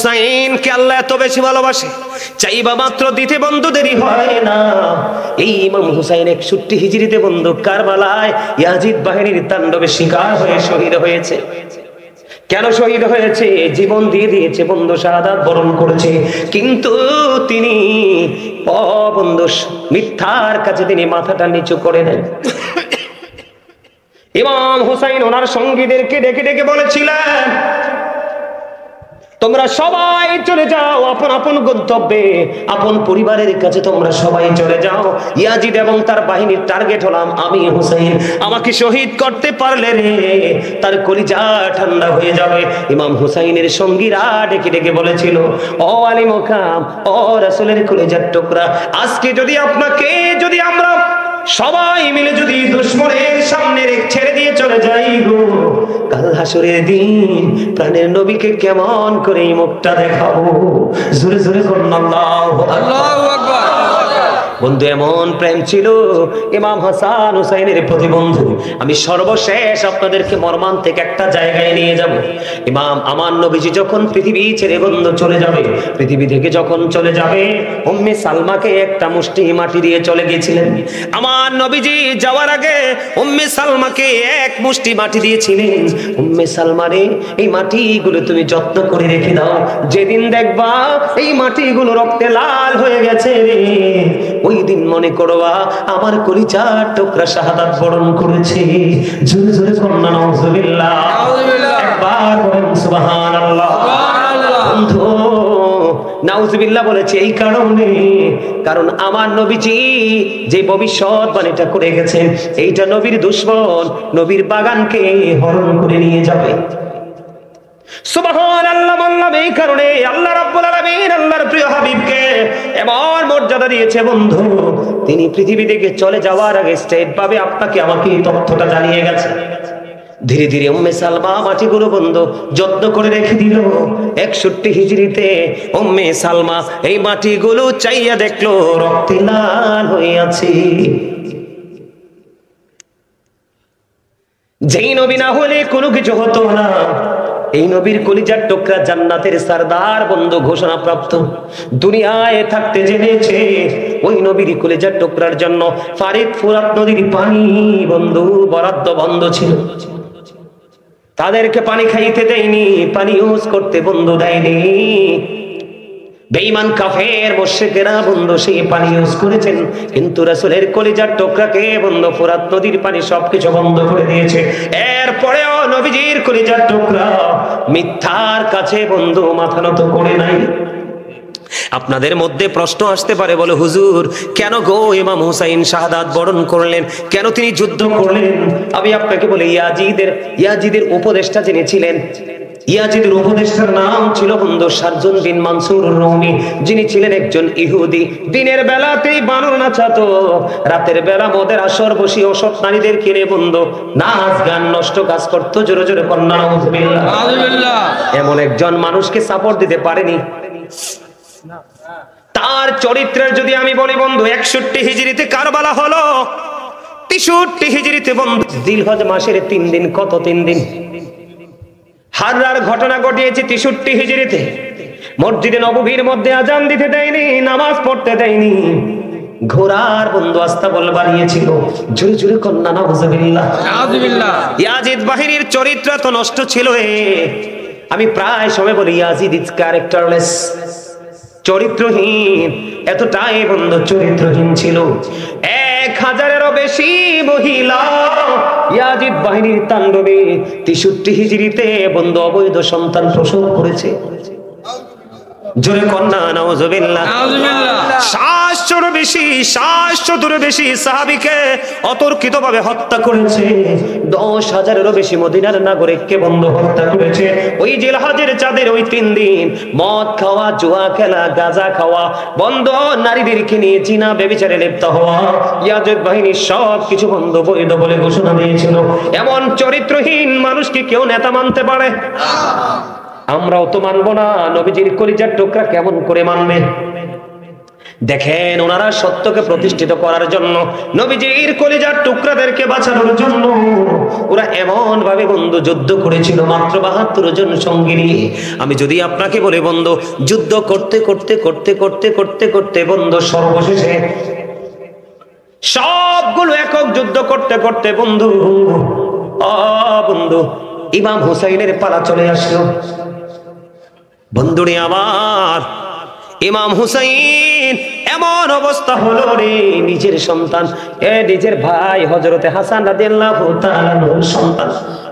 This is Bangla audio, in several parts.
হুসাইনকে আল্লাহ এত বেশি ভালোবাসে, চাইবা মাত্র দিতে বন্ধু দেরি হয় না। এই ইমাম হুসাইন 61 হিজরিতে বন্ধু কারবালায় ইয়াজিদ বাহিনীর তাণ্ডবে শিকার হয়ে শহীদ হয়েছে। কেন শহীদ হয়েছে? জীবন দিয়ে দিয়েছে বন্ধু, শাহাদাত বরণ করেছে, কিন্তু তিনি বন্ধু মিথ্যার কাছে তিনি মাথাটা নিচু করে দেন। ইমাম হুসাইন ওনার সঙ্গীদেরকে ডেকে ডেকে বলেছিলেন, তোমরা সবাই চলে যাও আপন আপন গন্তব্যে, আপন পরিবারের কাছে তোমরা সবাই চলে যাও। ইয়াজিদ এবং তার বাহিনীর টার্গেট হলাম আমি হুসাইন। আমাকে শহীদ করতে পারলে রে তার কলিজা ঠান্ডা হয়ে যাবে। ইমাম হুসাইনের সঙ্গীরা ডেকে ডেকে বলেছিল, ও আলী মোকাম, ও রাসূলের কলিজার টুকরা, আজকে যদি আপনাকে যদি আমরা সবাই মিলে যদি দুশমনের সামনে ছেড়ে দিয়ে চলে যাই গো, কাল হাসরের দিন প্রাণের নবীকে কেমন করে এই মুখটা দেখাবো? জোরে জোরে করুন আল্লাহু আকবার। বন্ধু এমন প্রেম ছিল ইমাম হাসান হুসাইনের প্রতি বন্ধু। আমি সর্বশেষ আপনাদেরকে মর্মান্তিক একটা জায়গায় নিয়ে যাব। ইমাম আমার নবীজি যখন পৃথিবী ছেড়ে বন্ধু চলে যাবে, পৃথিবী থেকে যখন চলে যাবে, উম্মে সালমাকে একটা মুষ্টি মাটি দিয়ে চলে গিয়েছিলেন। আমার নবীজি যাওয়ার আগে উম্মে সালমাকে এক মুষ্টি মাটি দিয়েছিলেন। উম্মে সালমারে, এই মাটিগুলো তুমি যত্ন করে রেখে দাও, যেদিন দেখবা এই মাটিগুলো রক্তে লাল হয়ে গেছে রে, ওই দিন মনে করবা আমার কলিজার টুকরা শাহাদাত বরণ করেছে। জোরে জোরে কন্যা নাউজুবিল্লাহ, একবার বলেন সুবহানাল্লাহ। বন্ধু নাউজুবিল্লাহ বলেছে এই কারণে, কারণ আমার নবীজি যে ভবিষ্যৎবাণীটা করে গেছেন, এইটা নবীর দুশমন নবীর বাগানকে হরণ করে নিয়ে যাবে। সুবহানাল্লাহ বললাম এই কারণে আল্লাহ রাব্বুল আলামিন আল্লাহর প্রিয় হাবিবকে এমন মর্যাদা দিয়েছে বন্ধু, তিনি পৃথিবী থেকে চলে যাওয়ার আগে স্টেট ভাবে আপনাকে আমাকে এই তথ্যটা জানিয়ে গেছে। ধীরে ধীরে উম্মে সালমা মাটিগুলো বন্ধু যত্ন করে রেখে দিল। 61 হিজরিতে উম্মে সালমা এই মাটিগুলো চাইয়া দেখলো রক্তে লাল হয়ে আছে। যেই নবী না হলে কোনো কিছু হতো না। এই নবীর কলিজার টুকরা জান্নাতের সরদার বন্ধু ঘোষণা প্রাপ্ত, দুনিয়ায় থাকতে জেনেছে ওই নবীর কলিজার টুকরার জন্য ফারিদ ফুরাত নদীর পানি বন্ধু বরাদ্দ বন্ধ ছিল। তাদেরকে পানি খাইতে দেয়নি, পানি ইউজ করতে বন্ধু দেয়নি। বেঈমান কাফের মুশরিকেরা বন্ধু সেই পানি ইউজ করেছেন, কিন্তু রাসূলের কলিজার টুকরাকে বন্ধু ফুরাত নদীর পানি সবকিছু বন্ধ করে দিয়েছে। এরপরেও নবীজির কলিজার টুকরা মিথ্যার কাছে বন্ধু মাথা নত করে নাই। আপনাদের মধ্যে প্রশ্ন আসতে পারে, বলে হুজুর কেন গো ইমাম হুসাইন শাহাদাত বরণ করলেন, কেন তিনি যুদ্ধ করলেন? আমি আপনাকে বলি, ইয়াজিদের উপদেষ্টা যিনি ছিলেন, ইয়াজিদের উপদেষ্টার নাম ছিল বন্ধু শারজুন বিন মানসুর রুমি, যিনি ছিলেন একজন ইহুদি। দিনের বেলাতেই বানর নাচাতো, রাতের বেলা মদের আসর বসি অসৎ নারীদের কিনে বন্ধু নাচ গান নষ্ট কাজ করতো। জোরে জোরে কন্যা নাউজুবিল্লাহ। এমন একজন মানুষকে সাপোর্ট দিতে পারেনি। তার চরিত্রের যদি আমি বলি বন্ধু, 61 হিজরিতে কারবালা হলো, 63 হিজরিতে বন্ধু জিলহজ মাসের 3 দিন, কত 3 দিন হাররার ঘটনা ঘটিয়েছে 63 হিজরিতে। মসজিদে নববীর মধ্যে আজান দিতে দেয়নি, নামাজ পড়তে দেয়নি, ঘোড়ার বন্ধু আস্তাবল বানিয়েছিল। জোরে জোরে কন্যা নাউজুবিল্লাহ। ইয়াজিদ বাহিনীর চরিত্র তো নষ্ট ছিল। আমি প্রায় সময় বলি ইয়াজিদ ইজ ক্যারেক্টারলেস, চরিত্রহীন। এতটাই বন্ধু চরিত্রহীন ছিল। 1000-এরও বেশি মহিলা ইয়াজিদ বাহিনীর তাণ্ডবে 63 হিজরিতে বন্ধু অবৈধ সন্তান প্রসব করেছে। জোরে কন্যা নাউজুবিল্লাহ। 700-র বেশি সাহাবীকে অতর্কিতভাবে হত্যা করেছে। 10,000-এরও বেশি মদিনার নাগরিককে বন্ধু হত্যা করেছে। ওই জিলহজের চাঁদের ওই 3 দিন মদ খাওয়া, জুয়া খেলা, গাঁজা খাওয়া, বন্ধ নারীদেরকে নিয়ে জিনা ব্যভিচারে লিপ্ত হওয়া, ইয়াজিদ বাহিনী সব কিছু বন্ধ বৈধ বলে ঘোষণা দিয়েছিল। এমন চরিত্রহীন মানুষকে কেউ নেতা মানতে পারে? আমরাও তো মানবো না। নবীজির কলিজার টুকরা কেমন করে মানবে? দেখেন ওনারা সত্যকে প্রতিষ্ঠিত করার জন্য, নবীজির কলিজার টুকরাদেরকে বাঁচানোর জন্য ওরা এমন ভাবে বন্ধু যুদ্ধ করেছিল, মাত্র 72 জন সঙ্গী নিয়ে। আমি যদি আপনাকে বলি বন্ধু, যুদ্ধ করতে করতে করতে করতে করতে করতে বন্ধু সর্বশেষে সবগুলো একক যুদ্ধ করতে করতে বন্ধু বন্ধু ইমাম হুসাইনের পালা চলে আসলো। বন্ধুরে আমার, ইমাম হুসাইন এমন অবস্থা হলো রে, নিজের সন্তান নিজের ভাই হযরতে হাসান রাদিয়াল্লাহু তাআলা আনহুর সন্তান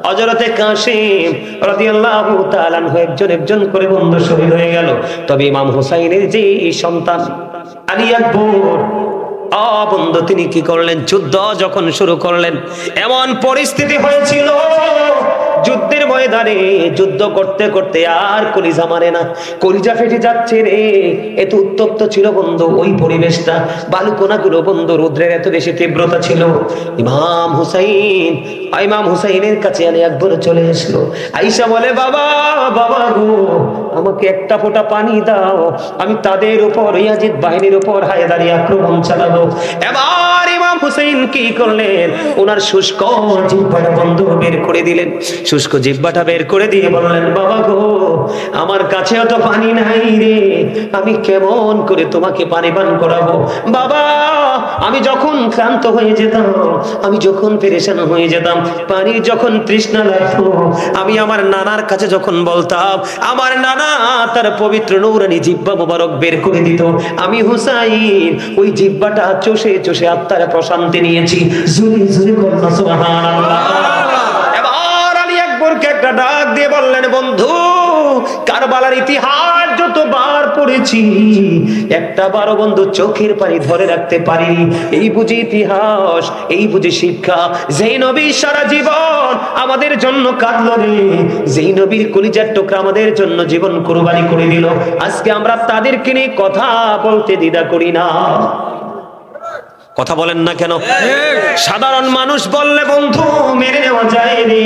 হযরতে কাসিম রাদিয়াল্লাহু তাআলা আনহু একজন একজন করে বন্ধু শহীদ হয়ে গেল। তবে ইমাম হুসাইনের যে সন্তান আলী আকবর বন্ধু তিনি কি করলেন, যুদ্ধ যখন শুরু করলেন, এমন পরিস্থিতি হয়েছিল যুদ্ধের ময়দানে যুদ্ধ করতে করতে আর কলিজা মানে না, কলিজা ফেটে যাচ্ছে রে, এত উত্তপ্ত ছিল বন্ধু ওই পরিবেশটা, বালুকণাগুলো বন্ধু রৌদ্রের এত বেশি তীব্রতা ছিল। ইমাম হুসাইনের কাছে আলী আকবর চলে আসলো, আয়েশা বলে বাবা বাবা গো আমাকে একটা ফোঁটা পানি দাও, আমি তাদের উপর ইয়াজিদ বাহিনীর উপর হায়দারি আক্রমণ চালাবো। এবার ইমাম হুসাইন কি করলেন, ওনার শুষ্ক জিহ্বাটা বন্ধু বের করে দিলেন, শুষ্ক জিহ্বাটা বের করে দিয়ে বললেন বাবা গো আমার কাছে অত পানি নাই রে, আমি কেমন করে তোমাকে পানি পান করাবো বাবা, আমি যখন ক্লান্ত হয়ে যেতাম, আমি যখন পেরেশান হয়ে যেতাম, পানির যখন তৃষ্ণা লাগতো, আমি আমার নানার কাছে যখন বলতাম, আমার নানা তার পবিত্র নূরানি জিহ্বা মোবারক বের করে দিত, আমি হুসাইন ওই জিহ্বাটা চষে চষে আত্মার প্রশান্তি নিয়েছি। জোরে জোরে বলনা সুবহানাল্লাহ। এবার আলী আকবরকে একটা ডাক দিয়ে বললেন বন্ধু কারবালার ইতিহাস যতবার পড়েছি একটা বারো বন্ধু চোখের পানি ধরে রাখতে পারি, এই বুঝি ইতিহাস, এই বুঝি শিক্ষা, যেই নবী সারা জীবন আমাদের জন্য কাঁদলো রে, যেই নবীর কলিজার টুকরা আমাদের জন্য জীবন কুরবানি করে দিল, আজকে আমরা তাদেরকে নিয়ে কথা বলতে দ্বিধা করি না। কথা বলেন না কেন? সাধারণ মানুষ বললে বন্ধু মেনে নেওয়া যায় রে,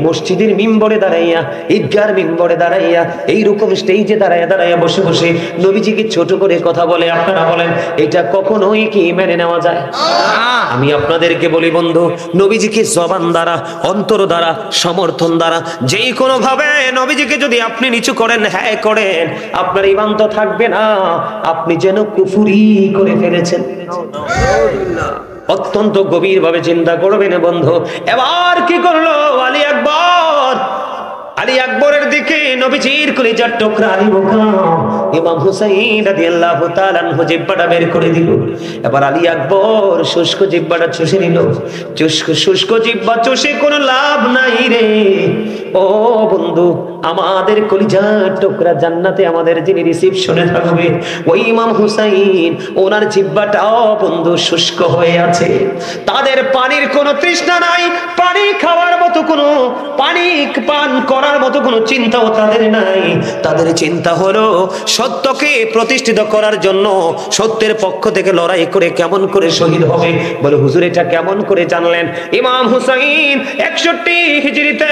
মসজিদের মিম্বরে দাঁড়াইয়া, ঈদগার মিম্বরে দাঁড়াইয়া, এইরকম স্টেজে দাঁড়াইয়া দাঁড়াইয়া বসে বসে নবীজিকে ছোট করে কথা বলে, আপনারা বলেন এটা কখনোই কি মেনে নেওয়া যায়? আমি আপনাদেরকে বলি বন্ধু, নবীজিকে জবান দ্বারা, অন্তর দ্বারা, সমর্থন দ্বারা যেই কোনো ভাবে নবীজিকে যদি আপনি নিচু করেন, হ্যাঁ করেন, আপনার ঈমান তো থাকবে না, আপনি যেন কুফরি করে ফেলেছেন। অত্যন্ত গভীর ভাবে চিন্তা করবেন বন্ধু। এবার কি করলো আলী আকবর, আলী আকবরের দিকে নবীজির কলিজার টুকরা আলী মুকাম ইমাম হুসাইন রাদিয়াল্লাহু তাআলা আনহু জিহ্বাটা বের করে দিল। এবার আলী আকবর শুষ্ক জিহ্বাটা চুষে নিল। শুষ্ক জিহ্বা চুষে কোনো লাভ নাই রে ও বন্ধু, আমাদের কলিজার টুকরা জান্নাতে আমাদের যিনি রিসিপশনে থাকবে ওই ইমাম হুসাইন, ওনার জিহ্বাটাও বন্ধু শুষ্ক হয়ে আছে, তাদের পানির কোনো তৃষ্ণা নাই, পানি খাওয়ার মতো কোনো, পানি পান করার মতো কোনো চিন্তাও তাদের নাই। তাদের চিন্তা হলো সত্যকে প্রতিষ্ঠিত করার জন্য সত্যের পক্ষ থেকে লড়াই করে কেমন করে শহীদ হবে। বলে হুজুর এটা কেমন করে জানলেন? ইমাম হুসাইন 61 হিজরিতে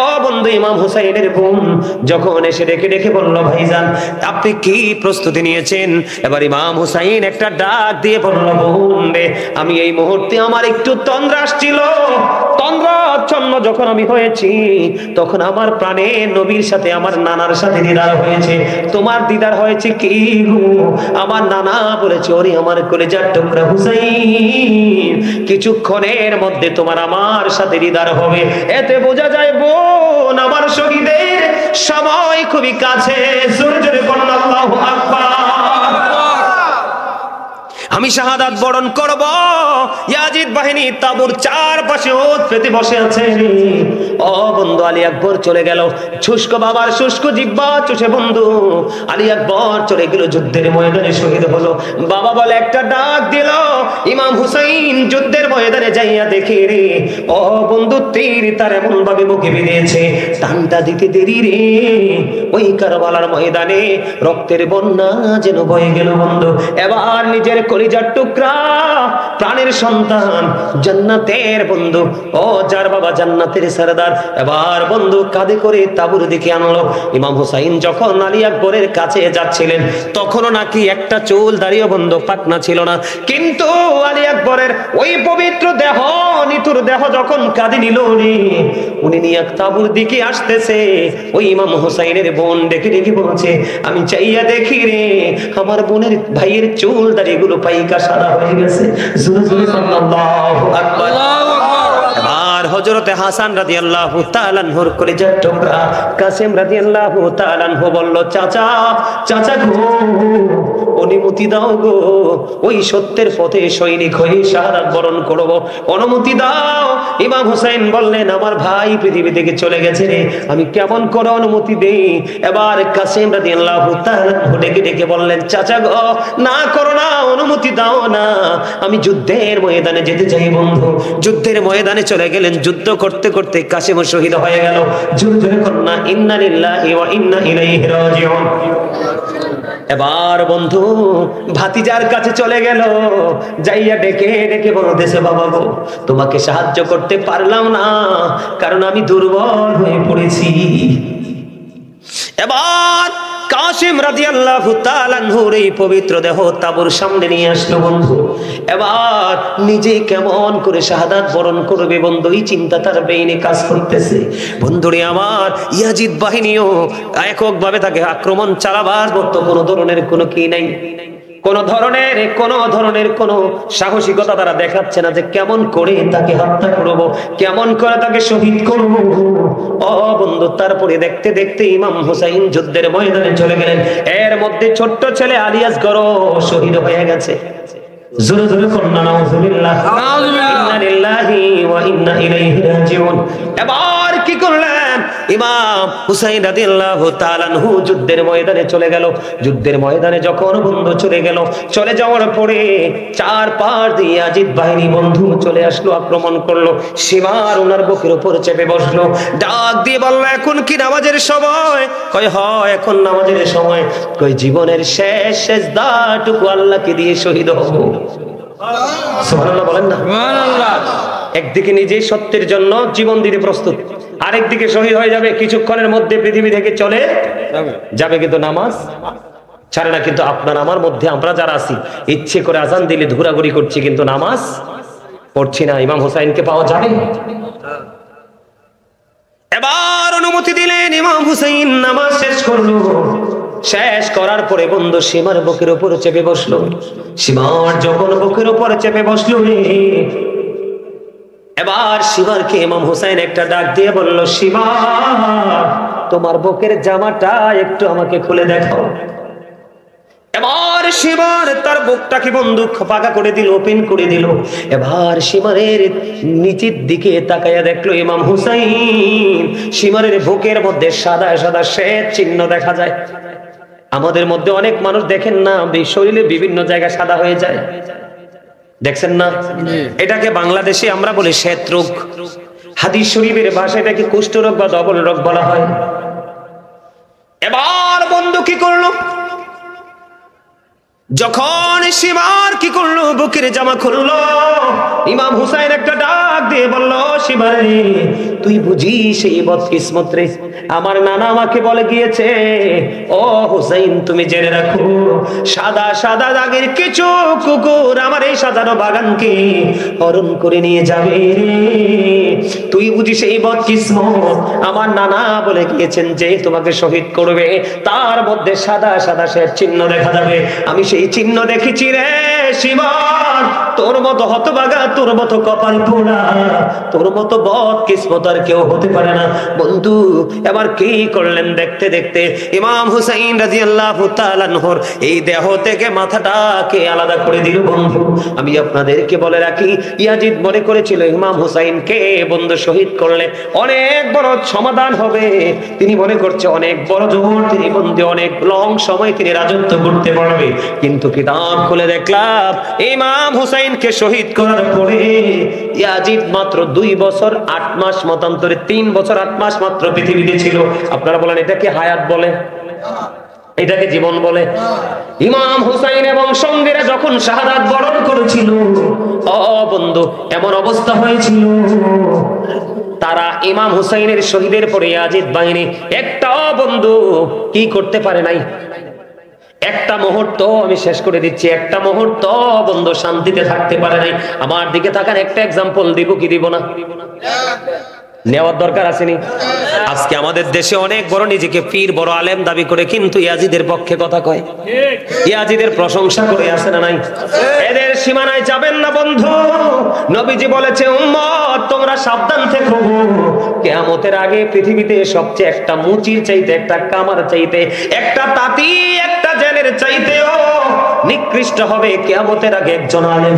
ও বন্ধু ইমাম হুসাইনের বোন যখন এসে ডেকে ডেকে বলল ভাইজান আপনি কি প্রস্তুতি নিয়েছেন? এবার ইমাম হুসাইন একটা ডাক দিয়ে বলল বোন রে, আমি এই মুহূর্তে আমার একটু তন্দ্রা আসছিল, তন্দ্রাচ্ছন্ন যখন আমি হয়েছি তখন আমার প্রাণে নবীর সাথে আমার নানার সাথে দিদার হয়েছে। তোমার দিদার হয়েছে কি গো? আমার নানা বলেছে ওরে আমার কলিজার টুকরা হুসাইন কিছুক্ষণের মধ্যে তোমার আমার সাথে দিদার হবে। এতে বোঝা যায় বোন আমার শহীদের সময় খুবই কাছে। জোরে জোরে বলুন আল্লাহু আকবার। আমি শাহাদাত বরণ করব। ইয়াজিদ বাহিনী তাবুর চারপাশে ওত পেতে বসে আছে। ও বন্ধু আলী আকবর চলে গেল, শুষ্ক বাবার শুষ্ক জিহ্বা চুষে বন্ধু আলী আকবর চলে গেল যুদ্ধের ময়দানে শহীদ হলো। বাবা বলে একটা ডাক দিল, ইমাম হুসাইন যুদ্ধের ময়দানে যাইয়া দেখে রে ও বন্ধু তীর তার এমন ভাবে মুখে বেরিয়েছে, টানটা দিতে দেরি রে ওই কারবালার ময়দানে রক্তের বন্যা যেন বয়ে গেল বন্ধু। এবার নিজের কলিজার টুকরা প্রাণের সন্তান মুসলমান, জান্নাতের বন্ধু, ও যার বাবা জান্নাতের সরদার, এবার বন্ধু কাঁধে করে তাঁবুর দিকে আনলো। ইমাম হুসাইন যখন আলী আকবরের কাছে যাচ্ছিলেন তখনও নাকি একটা চুল দাঁড়িয়ে বন্ধু পাকনা ছিল না, কিন্তু আলী আকবরের ওই পবিত্র দেহ, নিতুর দেহ যখন কাঁধে নিল উনি নিয়ে তাঁবুর দিকে আসতেছে, ওই ইমাম হুসাইনের বোন ডেকে ডেকে বলছে, আমি চাইয়া দেখি রে আমার বোনের ভাইয়ের চুল দাড়িগুলো পাইকা সাদা হয়ে গেছে। জোরে জোরে আল্লাহু আকবার। আর হযরতে হাসান রাদিয়াল্লাহু তাআলা আনহুর কলিজার টুকরা কাসেম রাদিয়াল্লাহু তাআলা আনহু বলল, চাচা চাচা গো, অনুমতি দাও গো, ওই সত্যের পথে সৈনিক হয়ে শাহাদাত বরণ করব, অনুমতি দাও। ইমাম হুসাইন বললেন, আমার ভাই পৃথিবী থেকে চলে গেছে রে, আমি কেমন করে অনুমতি দেই? এবার কাসেম রাদিয়াল্লাহু তাআলা ডেকে ডেকে বললেন, চাচা গো, না করো না, অনুমতি দাও না, আমি যুদ্ধের ময়দানে যেতে চাই বন্ধু। যুদ্ধের ময়দানে চলে গেলেন, যুদ্ধ করতে করতে কাসেম শহীদ হয়ে গেল। জোরে জোরে কন্যা ইন্না লিল্লাহি ওয়া ইন্না ইলাইহি রাজিউন। এবার বন্ধু ভাতিজার কাছে চলে গেল, যাইয়া ডেকে ডেকে বলতেছে, বাবা গো, তোমাকে সাহায্য করতে পারলাম না, কারণ আমি দুর্বল হয়ে পড়েছি। এবার কাসেম রাদিয়াল্লাহু তাআলা আনহুর এই পবিত্র দেহ তাঁবুর সামনে নিয়ে আসলো বন্ধু। এবার নিজে কেমন করে শাহাদাত বরণ করবে বন্ধু, এই চিন্তা তার ব্রেইনে কাজ করতেছে। বন্ধুরে আমার, ইয়াজিদ বাহিনীও এককভাবে তাকে আক্রমণ চালাবার মতো কোনো ধরনের কোনো কি নাই, কোন ধরনের কোন সাহসিকতা তারা দেখাচ্ছে না যে কেমন করে তাকে হত্যা করব, কেমন করে তাকে শহীদ করব। ও বন্ধু, তারপরে দেখতে দেখতে ইমাম হুসাইন যুদ্ধের ময়দানে চলে গেলেন। এর মধ্যে ছোট্ট ছেলে আলী আসগর শহীদ হয়ে গেছে। জোরে জোরে কন্যা নাউজুবিল্লাহ, ইন্না লিল্লাহি ওয়া ইন্না ইলাইহি রাজিউন। এবার কি করলেন ইমাম হুসাইন রাদিয়াল্লাহু তাআলা আনহু? যুদ্ধের ময়দানে চলে গেল। যুদ্ধের ময়দানে যখন বন্ধু চলে গেল, চলে যাওয়ার পরে চার পাশ দিয়ে ইয়াজিদ বাহিনী বন্ধু চলে আসলো, আক্রমণ করলো। সীমার ওনার বুকের উপর চেপে বসলো, ডাক দিয়ে বলল, এখন কি নামাজের সময়? কয় হয়, এখন নামাজের সময়। কয় জীবনের শেষ সেজদাটুকু আল্লাহকে দিয়ে শহীদ হব। সুবহানাল্লাহ বলেন না? সুবহানাল্লাহ। একদিকে নিজেই সত্যের জন্য জীবন দিতে প্রস্তুত, আরেকদিকে শহীদ হয়ে যাবে, কিছুক্ষণের মধ্যে পৃথিবী থেকে চলে যাবে, কিন্তু নামাজ ছাড়ে না। কিন্তু আপনার আমার মধ্যে আমরা যারা আছি, ইচ্ছে করে আজান দিলে ঘোরাঘুরি করছি, কিন্তু নামাজ পড়ছি না। ইমাম হুসাইনকে পাওয়া যাবে? এবার অনুমতি দিলেন, ইমাম হুসাইন নামাজ শেষ করলো। শেষ করার পরে বন্ধু সীমার বুকের উপর চেপে বসলো। সীমার যখন বুকের উপর চেপে বসলো, এবার সীমারকে ইমাম হুসাইন একটা ডাক দিয়ে বলল, সীমা, তোমার বুকের জামাটা একটু আমাকে খুলে দেখো। এবার সীমার তার বুকটাকে বন্ধু ফাঁকা করে দিল, ওপেন করে দিল। এবার সীমারের নিচের দিকে তাকাইয়া দেখলো ইমাম হুসাইন, সীমারের বুকের মধ্যে সাদা সাদা শ্বেত চিহ্ন দেখা যায়। আমাদের মধ্যে অনেক মানুষ দেখেন না, শরীরে বিভিন্ন জায়গায় সাদা হয়ে যায়, দেখছেন না? এটাকে বাংলাদেশে আমরা বলি শ্বেত রোগ। হাদিস শরীফের ভাষায় এটাকে কুষ্ঠ রোগ বা ডবল রোগ বলা হয়। এবার বন্ধু কি করলো, যখন সীমার কি করলো, বুকের জামা খুললো, ইমাম হুসাইন একটা ডাক দিয়ে বলল, সীমা রে, তুই বুঝি সেই বদকিসমত রে, আমার নানা আমাকে বলে গিয়েছে, ও হুসাইন তুমি জেনে রাখো, সাদা সাদা দাগের কিছু কুকুর আমার এই সাজানো বাগানকে হরণ করে নিয়ে যাবে রে। তুই বুঝি সেই বদকিসমত, আমার নানা বলে গিয়েছেন যে তোমাকে শহীদ করবে, তার মধ্যে সাদা সাদা শ্বেত চিহ্ন দেখা যাবে। আমি সেই চিহ্ন দেখেছি রে সীমা, তোর মতো হতভাগা, তোর মতো কপাল পোড়া, তোর মতো বদকিসমত আর কেউ হতে পারে না। বন্ধু এবার কি করলেন, দেখতে দেখতে ইমাম হুসাইন রাদিয়াল্লাহু তাআলা আনহুর এই দেহ থেকে মাথাটাকে আলাদা করে দিল। বন্ধু আমি আপনাদেরকে বলে রাখি, ইয়াজিদ মনে করেছিল ইমাম হুসাইনকে বন্ধু শহীদ করলে অনেক বড় সমাধান হবে। তিনি মনে করছে অনেক বড় জোর, তিনি বন্ধু অনেক লং সময় তিনি রাজত্ব করতে পারবে। কিন্তু কিতাব খুলে দেখলাম ইমাম হুসাইনকে শহীদ করার পরে ইয়াজিদ মাত্র 2 বছর 8 মাস, মতান্তরে 3 বছর 8 মাস মাত্র পৃথিবীতে ছিল। আপনারা বলেন এটাকে হায়াত বলে? এটাকে জীবন বলে? ইমাম হুসাইন এবং সঙ্গীরা যখন শাহাদাত বরণ করেছিল, ও বন্ধু, এমন অবস্থা হয়েছিল তারা ইমাম হুসাইনের শহীদের পরে ইয়াজিদ বাহিনী একটা বন্ধু কি করতে পারে নাই। একটা মুহূর্ত, আমি শেষ করে দিচ্ছি, একটা মুহূর্ত বন্ধু শান্তিতে থাকতে পারে নাই। আমার দিকে থাকার একটা এক্সাম্পল দিব কি দিব না? নেওয়ার দরকার আসেনি? আজকে আমাদের দেশে অনেক বড় নিজেকে পীর, বড় আলেম দাবি করে, কিন্তু ইয়াজিদের পক্ষে কথা কয়, ইয়াজিদের প্রশংসা করে, আসে না নাই? এদের সীমানায় যাবেন না বন্ধু। নবীজি বলেছে, উম্মত তোমরা সাবধান থেকো, কিয়ামতের আগে পৃথিবীতে সবচেয়ে একটা মুচির চাইতে, একটা কামার চাইতে, একটা তাঁতি, একটা জেলের চাইতেও নিকৃষ্ট হবে কিয়ামতের আগে একজন আলেম।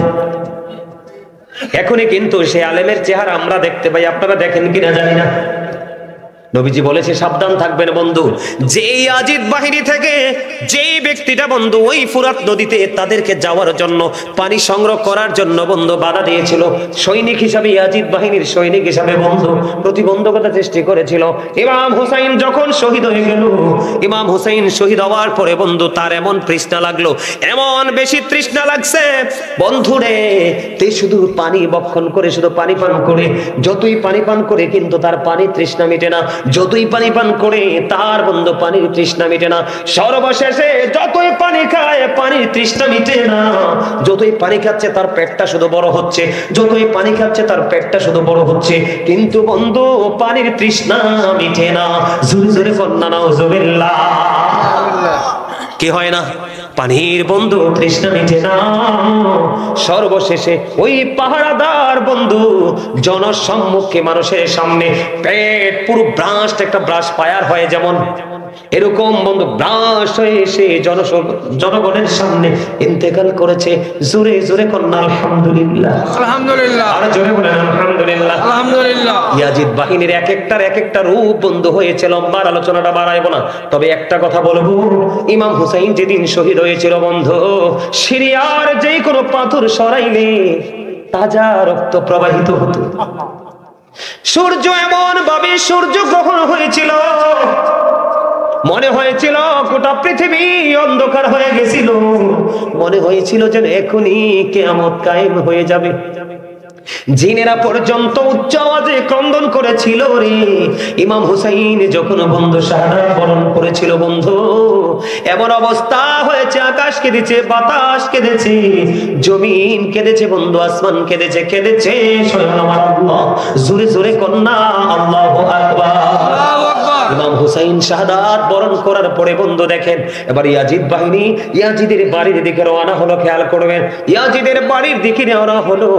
এখনই কিন্তু সে আলেমের চেহারা আমরা দেখতে পাই, আপনারা দেখেন কিনা জানি না। নবীজি বলেছে সাবধান থাকবেন বন্ধু। যেই ইয়াজিদ বাহিনী থেকে যেই ব্যক্তিটা বন্ধু ওই ফুরাত নদীতে তাদেরকে যাওয়ার জন্য, পানি সংগ্রহ করার জন্য বন্ধু বাধা দিয়েছিল, সৈনিক হিসাবে ইয়াজিদ বাহিনীর সৈনিক হিসাবে বন্ধু প্রতিবন্ধকতা সৃষ্টি করেছিল। ইমাম হুসাইন যখন শহীদ হয়ে গেল, ইমাম হুসাইন শহীদ হওয়ার পরে বন্ধু তার এমন তৃষ্ণা লাগলো, এমন বেশি তৃষ্ণা লাগছে বন্ধু রে, তে শুধু পানি বক্ষণ করে, শুধু পানি পান করে, যতই পানি পান করে কিন্তু তার পানি তৃষ্ণা মিটে না, যতই পানি পান করে তার বন্ধু পানির তৃষ্ণা মিটে না। সর্বশেষে যতই পানি খায় পানির তৃষ্ণা মিটে না, যতই পানি খাচ্ছে তার পেটটা শুধু বড় হচ্ছে, যতই পানি খাচ্ছে তার পেটটা শুধু বড় হচ্ছে, কিন্তু বন্ধু পানির তৃষ্ণা মিটে না। জোরে জোরে কন্যা নাউজুবিল্লাহ। কি হয় না? পানির বন্ধু তৃষ্ণা মিটে না। সর্বশেষে ওই পাহারাদার বন্ধু জনসম্মুখে, মানুষের সামনে পেট পুরো ব্রাস্ট, একটা ব্রাশ ফায়ার হয় যেমন, এরকম বন্ধু ব্রাশ হয়ে এসে জনগণের সামনে ইন্তেকাল করেছে। জোরে জোরে কন্যা আলহামদুলিল্লাহ, আলহামদুলিল্লাহ, আর জোরে বলেন আলহামদুলিল্লাহ, আলহামদুলিল্লাহ। ইয়াজিদ বাহিনীর এক একটা রূপ বন্ধু হয়েছে, লম্বার আলোচনাটা বাড়াইবো না, তবে একটা কথা বলবো, ইমাম হুসাইন যেদিন শহীদ হয়েছিল বন্ধু, সিরিয়ার যে কোনো পাথর সরাইলে তাজা রক্ত প্রবাহিত হতো। সূর্য এমন ভাবে সূর্য গ্রহণ হয়েছিল, মনে হয়েছিল গোটা পৃথিবী অন্ধকার হয়ে গেছিল, মনে হয়েছিল যেন এখনই কিয়ামত কায়েম হয়ে যাবে। জিনেরা পর্যন্ত উচ্চ আওয়াজে ক্রন্দন করেছিল রে। ইমাম হুসাইন যখন বন্ধু শাহাদাত বরণ করেছিল বন্ধু, এমন অবস্থা হয়েছে, আকাশ কেঁদেছে, বাতাস কেঁদেছে, জমিন কেঁদেছে বন্ধু, আসমান কেঁদেছে, কেঁদেছে স্বয়ং আমার আল্লাহ। জোরে জোরে কন্যা আল্লাহু আকবার। ইমাম হুসাইন শাহাদাত বরণ করার পরে বন্ধু দেখেন, এবার ইয়াজিদ বাহিনী ইয়াজিদের বাড়ির দিকে রওনা হলো। খেয়াল করবেন, ইয়াজিদের বাড়ির দিকে রওনা হলো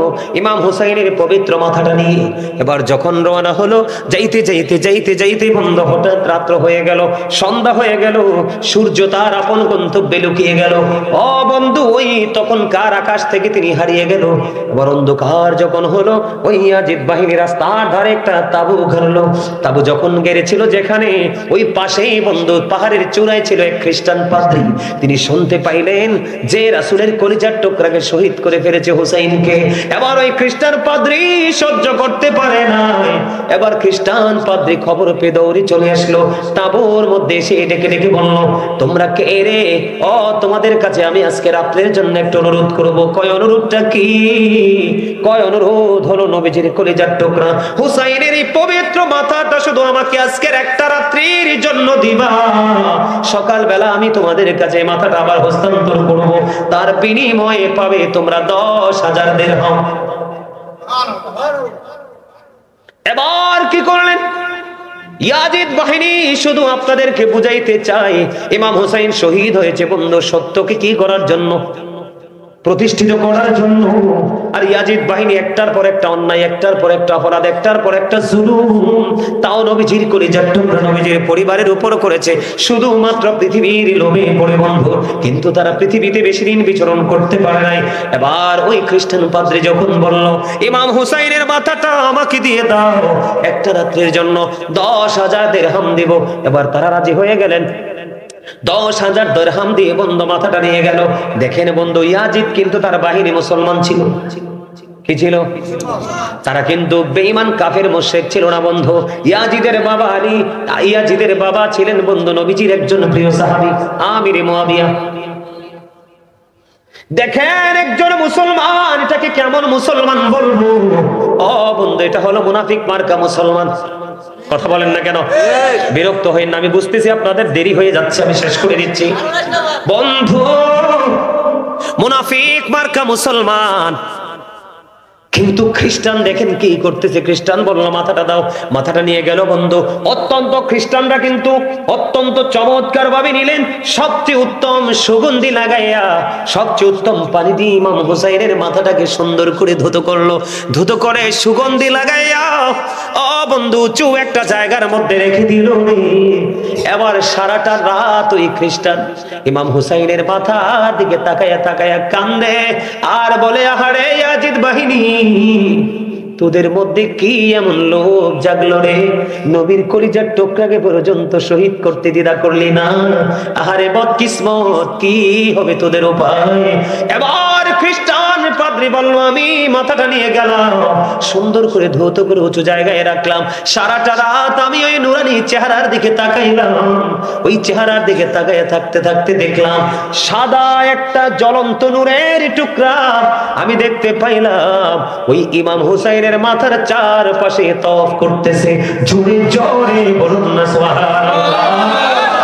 ইমাম হুসাইনের পবিত্র মাথাটা নিয়ে। এবার যখন রওনা হলো, যাইতে যাইতে যাইতে যাইতে বন্ধু হঠাৎ রাত্র হয়ে গেল, সন্ধ্যা হয়ে গেল, সূর্য তার আপন গন্তব্যে লুকিয়ে গেল। ও বন্ধু, ওই তখনকার আকাশ থেকে তিনি হারিয়ে গেল। এবার অন্ধকার যখন হলো, ওই ইয়াজিদ বাহিনী রাস্তার ধারে একটা তাবু ঘেরলো। তাবু যখন গেড়েছিল যেখানে, ওই পাশেই বন্ধু পাহাড়ের চূড়ায় ছিল এক খ্রিস্টান পাদ্রী। তিনি শুনতে পাইলেন যে রাসূলের কলিজার টুকরাকে শহীদ করে ফেলেছে হুসাইনকে। এবার ওই খ্রিস্টান পাদ্রী সহ্য করতে পারে নাই, এবার খ্রিস্টান পাদ্রী খবর পেয়ে দৌড়ে চলে আসলো। তাঁবুর মধ্যে এসে ডেকে ডেকে বলল, তোমরা কে রে? ও তোমাদের কাছে আমি আজকে রাত্রের জন্য একটা অনুরোধ করব। কয় অনুরোধটা কি? কয় অনুরোধ হলো, নবীজির কলিজার টুকরা হুসাইনের এই পবিত্র মাথাটা শুধু আমাকে আজকের একটা রাত্রির জন্য দিবা। সকালবেলা আমি তোমাদের কাছে মাথাটা আবার হস্তান্তর করব, তার বিনিময়ে পাবে তোমরা 10,000 দিরহাম। এবার কি করলেন ইয়াজিদ বাহিনী? শুধু আপনাদেরকে বুঝাইতে চাই, ইমাম হুসাইন শহীদ হয়েছে বন্ধু সত্যকে কি করার জন্য? প্রতিষ্ঠিত করার জন্য। আর ইয়াজিদ বাহিনী একটার পর একটা অন্যায়, একটার পর একটা অপরাধ, একটার পর একটা জুলুম, তাও নবীজির কলিজার টুকরা নবীজির পরিবারের উপর করেছে, শুধুমাত্র পৃথিবীর লোভে পড়ে বন্ধু। কিন্তু তারা পৃথিবীতে বেশি দিন বিচরণ করতে পারে নাই। এবার ওই খ্রিস্টান পাদ্রী যখন বলল, ইমাম হুসাইনের মাথাটা আমাকে দিয়ে দাও, একটা রাত্রির জন্য 10,000 দিরহাম দিব, এবার তারা রাজি হয়ে গেলেন। 10,000 দিরহাম দিয়ে বন্ধু মাথাটা নিয়ে গেল। দেখেন বন্ধু, ইয়াজিদ কিন্তু তার বাহিনী মুসলমান ছিল। কি ছিল? তারা কিন্তু বেঈমান কাফের মুশরিক ছিল না বন্ধু। ইয়াজিদের বাবা আলী, ইয়াজিদের বাবা ছিলেন বন্ধু নবীজির একজন প্রিয় সাহাবী আমির মুয়াবিয়া। দেখেন একজন মুসলমান, এটাকে কেমন মুসলমান বলবো? ও বন্ধু, এটা হলো মুনাফিক মার্কা মুসলমান। কথা বলেন না কেন? বিরক্ত হইন না, আমি বুঝতেছি আপনাদের দেরি হয়ে যাচ্ছে, আমি শেষ করে দিচ্ছি। বন্ধু, মুনাফিক মার্কা মুসলমান। কিন্তু খ্রিস্টান দেখেন কি করতেছে। খ্রিস্টান বললো মাথাটা দাও, মাথাটা নিয়ে গেল বন্ধু। অত্যন্ত খ্রিস্টানরা কিন্তু অত্যন্ত চমৎকার ভাবে নিলেন। সবচেয়ে উত্তম সুগন্ধি লাগাইয়া, সবচেয়ে উত্তম পানি দিয়ে ইমাম হুসাইনের মাথাটাকে সুন্দর করে ধুতো করলো। ধুতো করে সুগন্ধি লাগাইয়া ও বন্ধু উঁচু একটা জায়গার মধ্যে রেখে দিল। এবার সারাটা রাত ওই খ্রিস্টান ইমাম হুসাইনের মাথার দিকে তাকায়া তাকায়া কান্দে আর বলে, আহারে ইয়াজিদ বাহিনী, তোদের মধ্যে কি এমন লোভ জাগলো রে? নবীর কলিজার টুকরাকে পর্যন্ত শহীদ করতে দ্বিধা করলি না। আহারে বদকিসমত, কি হবে তোদের উপায়? এবার খ্রিস্টান পাদ্রী বলল, আমি মাথাটা নিয়ে গেলাম, সুন্দর করে ধৌত করে উঁচু জায়গায় রাখলাম। সারাটা রাত আমি ওই নুরানি চেহারার দিকে তাকাইলাম। ওই চেহারার দিকে তাকাইয়া থাকতে থাকতে দেখলাম সাদা একটা জ্বলন্ত নূরের টুকরা আমি দেখতে পাইলাম। ওই ইমাম হুসাইনের মাথার চারপাশে তওয়াফ করতেছে। জোরে জোরে বলুন না সুবহানাল্লাহ।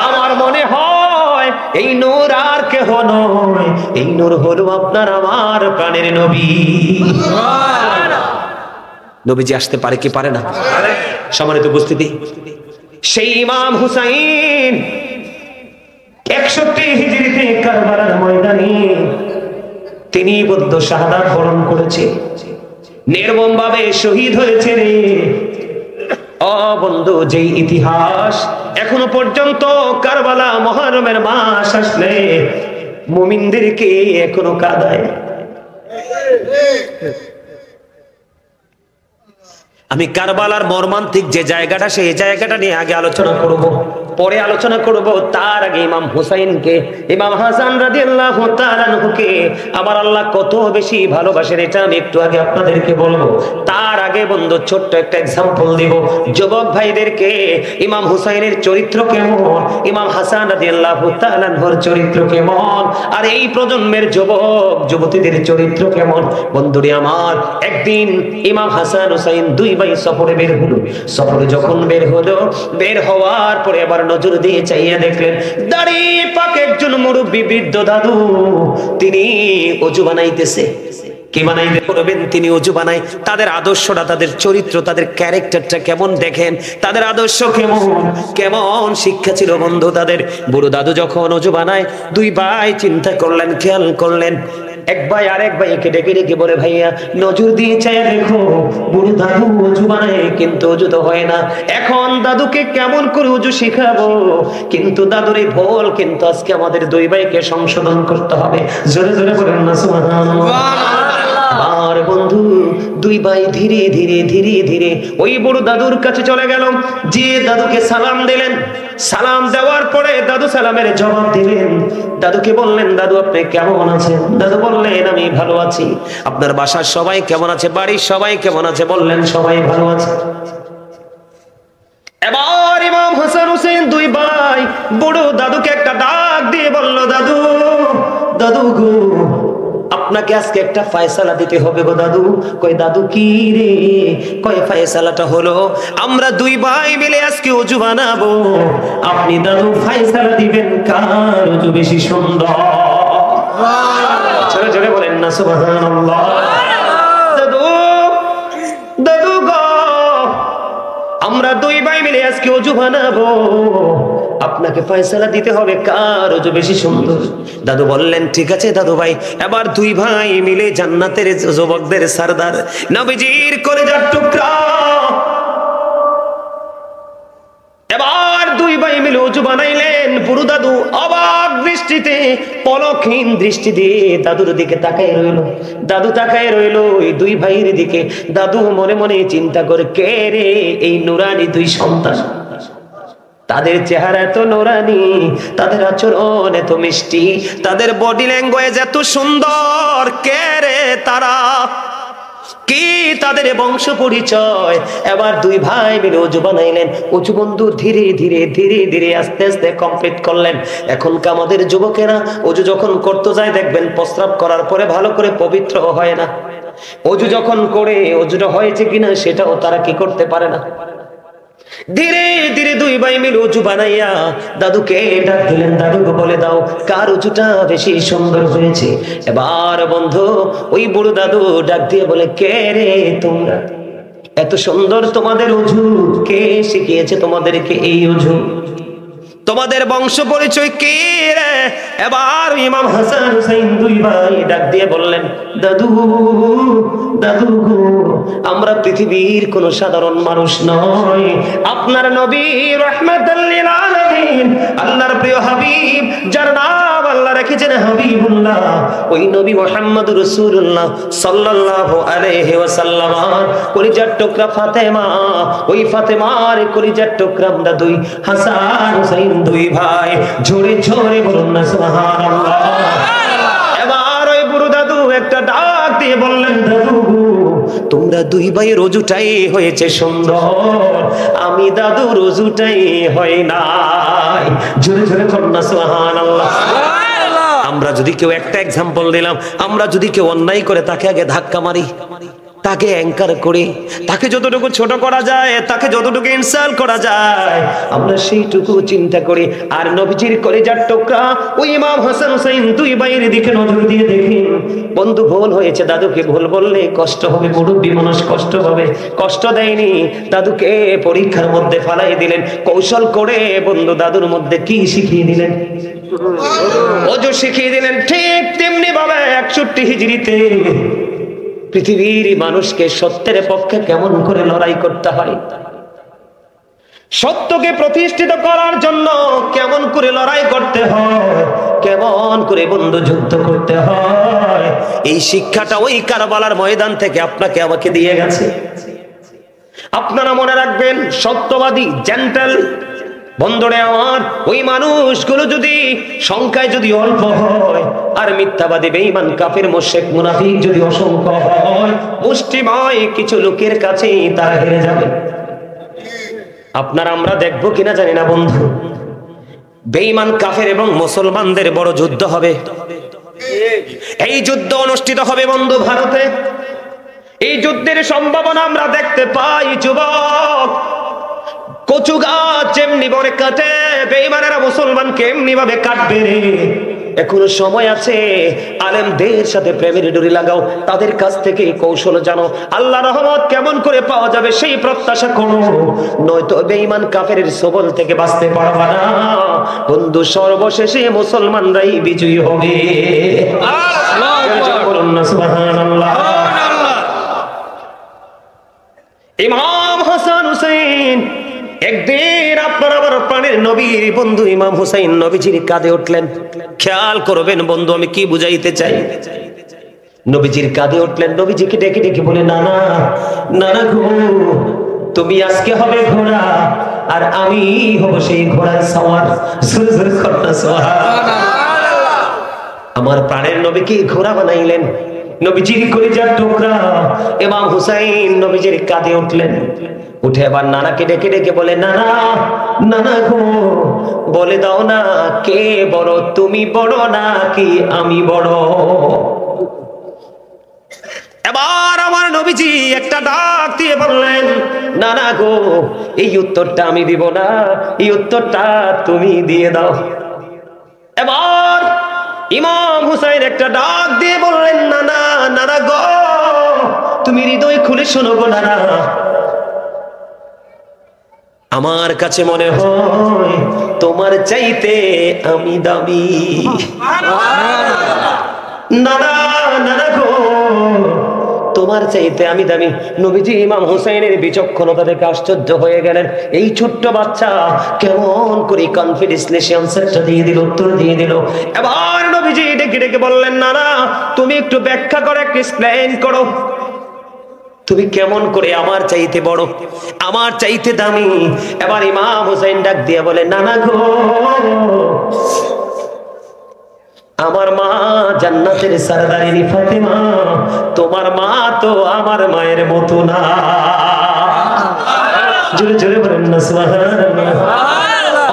আমার মনে হয় এই নূর আর কেহ নয়, এই নূর হলো আপনার আমার প্রাণের নবী। নবীজি আসতে পারে কি পারে না? সম্মানিত উপস্থিতি, সেই ইমাম হুসাইন 61 হিজরিতে কারবালার ময়দানে তিনি বদ্ধ শাহাদাত বরণ করেছে, নির্মম ভাবে শহীদ হয়েছে রে। ও বন্ধু, যেই ইতিহাস এখনো পর্যন্ত কারবালা মুহররমের মাস আসলে মুমিনদেরকে এখনো কাঁদায়। আমি কারবালার মর্মান্তিক যে জায়গাটা, সেই জায়গাটা নিয়ে আগে আলোচনা করব, পরে আলোচনা করব। তার আগে ইমাম হুসাইনকে, ইমাম হাসান রাদিয়াল্লাহু তাআলা আনহুকে আমার আল্লাহ কত বেশি ভালোবাসেন, এটা আমি একটু আগে আপনাদেরকে বলবো। তার আগে বন্ধু ছোট্ট একটা এক্সাম্পল দিব যুবক ভাইদেরকে। ইমাম হুসাইনের চরিত্র কেমন, ইমাম হাসান রাদিয়াল্লাহু তাআলা আনহুর চরিত্র কেমন, আর এই প্রজন্মের যুবক যুবতীদের চরিত্র কেমন। বন্ধুরে আমার, একদিন ইমাম হাসান হুসাইন দুই ভাই সফরে বের হলো। সফরে যখন বের হলো, বের হওয়ার পরে আবার নজর দিয়ে চাইয়া দেখলেন দাড়ি পাকে একজন মুরব্বী বৃদ্ধ দাদু, তিনি ওযু বানাইতেছে। কি বানাইতে করবেন? তিনি ওযু বানাই। তাদের আদর্শটা, তাদের চরিত্র, তাদের ক্যারেক্টারটা কেমন দেখেন, তাদের আদর্শ কেমন, কেমন শিক্ষা ছিল বন্ধু তাদের। বুড়ো দাদু যখন ওযু বানায়, দুই ভাই চিন্তা করলেন, খেয়াল করলেন। এক ভাই আরেক ভাইকে ডেকে ডেকে বলে, ভাইয়া নজর দিয়ে চাইয়া দেখো, বুড়ো দাদু ওযু বানায় কিন্তু ওযু তো হয় না। এখন দাদুকে কেমন করে ওযু শেখাবো? কিন্তু দাদুর এই ভুল কিন্তু আজকে আমাদের দুই ভাইকে সংশোধন করতে হবে। জোরে জোরে বলেন না সুবহানাল্লাহ। আর বন্ধু, দুই ভাই ধীরে ধীরে ধীরে ধীরে ওই বুড়ো দাদুর কাছে চলে গেল, যে দাদুকে সালাম দিলেন। সালাম দেওয়ার পরে দাদু সালামের জবাব দিলেন। দাদুকে বললেন, দাদু আপনি কেমন আছেন? দাদু বললেন, আমি ভালো আছি। আপনার বাসার সবাই কেমন আছে? বাড়ির সবাই কেমন আছে? বললেন, সবাই ভালো আছে। এবার ইমাম হাসান হুসাইন দুই ভাই বুড়ো দাদুকে একটা ডাক দিয়ে বলল, দাদু, দাদু গো, আপনাকে আজকে একটা ফয়সালা দিতে হবে গো দাদু। কই দাদু কি রে? কয় ফয়সালাটা হলো আমরা দুই ভাই মিলে আজকে ওযু বানাবো। আপনি দাদু ফয়সালা দিবেন কার ওযু বেশি সুন্দর। জোরে জোরে বলেন না সুবহানাল্লাহ। দাদু, দাদু গো, আমরা দুই ভাই মিলে আজকে ওযু বানাবো, আপনাকে ফয়সালা দিতে হবে কার ওযু বেশি সুন্দর। দাদু বললেন, ঠিক আছে দাদু ভাই। এবার দুই ভাই মিলে জান্নাতের যুবকদের সরদার নবীজির কলিজার টুকরা, এবার দুই ভাই মিলে ওযু বানাইলেন। বুড়ো দাদু অবাক দৃষ্টিতে, পলকহীন দৃষ্টি দিয়ে দাদুর দিকে তাকায় রইল। দাদু তাকায় রইল এই দুই ভাইয়ের দিকে। দাদু মনে মনে চিন্তা করে, কে রে এই নুরানি দুই সন্তান? তাদের চেহারা এত নুরানি, তাদের আচরণ এত মিষ্টি, তাদের বডি ল্যাঙ্গুয়েজ এত সুন্দর, কে রে তারা? কি তাদের বংশ পরিচয়। এবার দুই ভাই মিলে অজু বানাইলেন। অজু বন্ধু ধীরে ধীরে ধীরে ধীরে আস্তে আস্তে কমপ্লিট করলেন। এখন আমাদের যুবকেরা অজু যখন করতে যায় দেখবেন প্রস্রাব করার পরে ভালো করে পবিত্র হয় না। অজু যখন করে অজুটা হয়েছে কিনা সেটাও তারা কি করতে পারে না। ধীরে ধীরে দুই ভাই মিলে অজু বানাইয়া দাদুকে ডাক দিলেন, দাদুকে বলে দাও কার অজুটা বেশি সুন্দর হয়েছে। এবার বন্ধু ওই বুড়ো দাদু ডাক দিয়ে বলে, কে রে তোমরা, এত সুন্দর তোমাদের অজু, কে শিখিয়েছে তোমাদেরকে এই অজু, তোমাদের বংশ পরিচয় কে রে? এবার ইমাম হাসান হুসাইন দুই ভাই ডাক দিয়ে বললেন, দাদু দাদু গো, আমরা পৃথিবীর কোন সাধারণ মানুষ নয়, আপনার নবী রাহমাতাল লিল আলামিন, আল্লাহর প্রিয় হাবিব, যার নাম আল্লাহ রেখেছেন হাবিবুল্লাহ, ওই নবী মুহাম্মদ রাসূলুল্লাহ সাল্লাল্লাহু আলাইহি ওয়াসাল্লাম কলিজার টুকরা ফাতেমা, ওই ফাতেমার কলিজার টুকরা আমরা দুই হাসান হুসাইন দুই ভাই। ঝরে ঝরে বলুন না সুবহানাল্লাহ। এবার ওই বুড়ো দাদু একটা ডাক দিয়ে বললেন, দাদু তোমরা দুই ভাইয়ের অজুটাই হয়েছে সুন্দর, আমি দাদু অজুটাই হয় নাই। ঝরে ঝরে বলুন না সুবহানাল্লাহ। আমরা যদি কেউ একটা এক্সাম্পল দিলাম, আমরা যদি কেউ অন্যায় করে তাকে আগে ধাক্কা মারি, তাকে অ্যাঙ্কার করি, তাকে যতটুকু ছোট করা যায়, তাকে যতটুকু ইনসাল্ট করা যায়, আমরা সেইটুকু চিন্তা করি। আর নবীজির কলিজার টুকরা ওই ইমাম হাসান হুসাইন দুই ভাইয়ের দিকে নজর দিয়ে দেখি, বন্ধু ভুল হয়েছে, দাদুকে ভুল বললে কষ্ট হবে, মুরব্বী মানুষ কষ্ট হবে, কষ্ট দেয়নি, দাদুকে পরীক্ষার মধ্যে ফালাই দিলেন। কৌশল করে বন্ধু দাদুর মধ্যে কি শিখিয়ে দিলেন? ওজু শিখিয়ে দিলেন। ঠিক তেমনি ভাবে 61 হিজরিতে পৃথিবীর মানুষকে সত্যের পক্ষে কেমন করে লড়াই করতে হয়, সত্যকে প্রতিষ্ঠিত করার জন্য কেমন করে লড়াই করতে হয়, কেমন করে বন্ধু যুদ্ধ করতে হয়, এই শিক্ষাটা ওই কারবালার ময়দান থেকে আপনাকে আমাকে দিয়ে গেছে। আপনারা মনে রাখবেন, সত্যবাদী জেন্টেল বন্ধুরে আমার, ওই মানুষগুলো যদি সংখ্যায় যদি অল্প হয়, আর মিথ্যাবাদী বেঈমান কাফের মুশরিক মুনাফিক যদি অসংখ্য হয়, মুষ্টিময় কিছু লোকের কাছেই তারা হেরে যাবে। আপনারা আমরা দেখবো কিনা জানি না বন্ধু, বেঈমান কাফের এবং মুসলমানদের বড় যুদ্ধ হবে। এই যুদ্ধ অনুষ্ঠিত হবে বন্ধু ভারতে। এই যুদ্ধের সম্ভাবনা আমরা দেখতে পাই। যুবক, কচু গাছ যেমনি বনে কাটে, বেঈমানেরা মুসলমানকে এমনি ভাবে কাটবে রে। এখনো সময় আছে, আলেমদের সাথে প্রেমের ডুরি লাগাও, তাদের কাছ থেকে কৌশল জানো, আল্লাহ রহমত কেমন করে পাওয়া যাবে সেই প্রত্যাশা করো, নয়তো বেঈমান কাফের সবল থেকে বাঁচতে পারবা না বন্ধু। সর্বশেষে মুসলমানরাই বিজয়ী হবে। সুবহানাল্লাহ। ইমাম হাসান হুসাইন একদিন আপনার আমার প্রাণের নবীর বন্ধু ইমাম হুসাইন নবীজির কাঁধে উঠলেন। খেয়াল করবেন বন্ধু আমি কি বুঝাইতে চাই। নবীজির কাঁধে উঠলেন, নবীজিকে ডেকে ডেকে বলে, নানা নানা গো, তুমি আজকে হবে ঘোড়া আর আমি হব সেই ঘোড়ার সওয়ার। আমার প্রাণের নবীকে ঘোড়া বানাইলেন। নবীজির কলিজার টুকরা ইমাম হুসাইন নবীজির কাঁধে উঠলেন। উঠে আবার নানাকে ডেকে ডেকে বলে, নানা নানা গো, বলে দাও না কে বড়, তুমি বড় নাকি আমি বড়? এবার আমার নবীজি একটা ডাক দিয়ে বললেন, নানা গো, এই উত্তরটা আমি দিব না, এই উত্তরটা তুমি দিয়ে দাও। এবার ইমাম হুসাইন একটা ডাক দিয়ে বললেন, নানা নানা গো, তুমি হৃদয় খুলে শোনো গো নানা, আমার কাছে মনে হয় তোমার চাইতে আমি দামি। নানা নানা গো, তোমার চাইতে আমি দামি। নবীজি ইমাম হুসাইনের বিচক্ষণতা দেখে আশ্চর্য হয়ে গেলেন। এই ছোট্ট বাচ্চা কেমন করে কনফিডেন্সলি সে আনসারটা দিয়ে দিল, উত্তর দিয়ে দিল। এবার নবীজি ডেকে ডেকে বললেন, নানা তুমি একটু ব্যাখ্যা করে একটু এক্সপ্লেইন করো, তুমি কেমন করে আমার চাইতে বড়, আমার চাইতে দামি? এবার ইমাম হুসাইন ডাক দিয়ে বলে, নানা গো, আমার মা জান্নাতের সরদারিনী ফাতেমা, তোমার মা তো আমার মায়ের মতো না। জোরে জোরে বলেন না সুবহানাল্লাহ।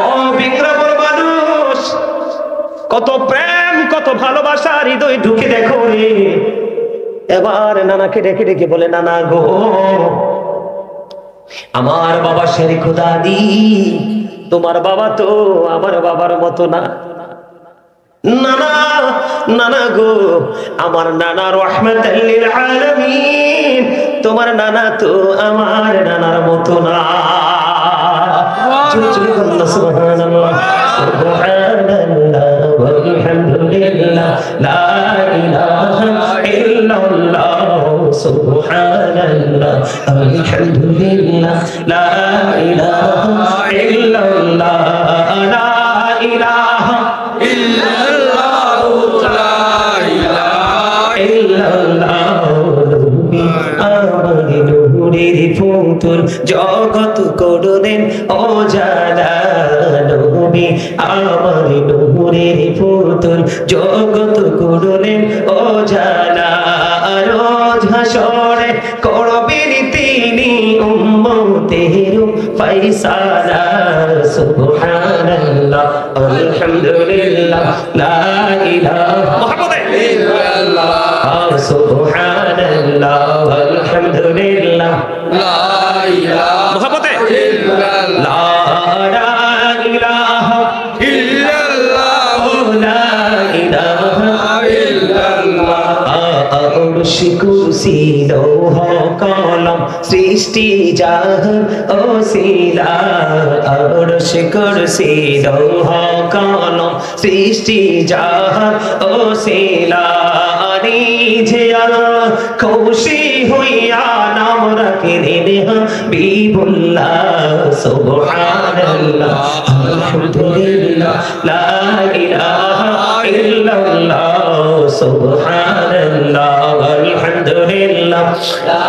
ও বিক্রমর মানুষ, কত প্রেম কত ভালোবাসা হৃদয় ঢুকে দেখো রে। এবার নানাকে ডেকে ডেকে বলে, নানা গো, আমার বাবা শেরে খুদাদি, তোমার বাবা তো আমার বাবার মতো না। নানা নানা গো, আমার নানা রাহমাতাল লিল আলামিন, তোমার নানা তো আমার নানার মতো না। সুবহানাল্লাহ সুবহানাল্লাহ আলহামদুলিল্লাহ লা ইলাহা ইল্লাল্লাহ সুবহানাল্লাহ আলহামদুলিল্লাহ লা ইলাহা ইল্লাল্লাহ লা ইলাহা ইল্লাল্লাহ লা ইলাহা ইল্লাল্লাহ আমার নূরের পুতুল জগৎ করলেন ওজালা নবী, আমার নূরের পুতুল জগৎ করলেন ওজালা। রোজ হাসরে করবেন তিনি উম্মতের ফয়সালা। সুবহানাল্লাহ আলহামদুলিল্লাহ লা ইলাহা ইল্লাল্লাহ সুবহানাল্লাহ আলহামদুলিল্লাহ লা ইলাহা ইল্লাল্লাহ লা ইলাহা ইল্লাল্লাহ লা ইলাহা ইল্লাল্লাহ। আরশ কুরসি লৌহ কলম সৃষ্টি জাহান ওসিলা। আরশ কুরসি লৌহ কলম সৃষ্টি জাহান ওসিলা। নিজে আল্লাহ খুশি হইয়া নাম রাখলেন হাবিবুল্লাহ। সুবহানাল্লাহ আলহামদুলিল্লাহ লা ইলাহা ইল্লাল্লাহ সুবহানাল্লাহ আলহামদুলিল্লাহ লা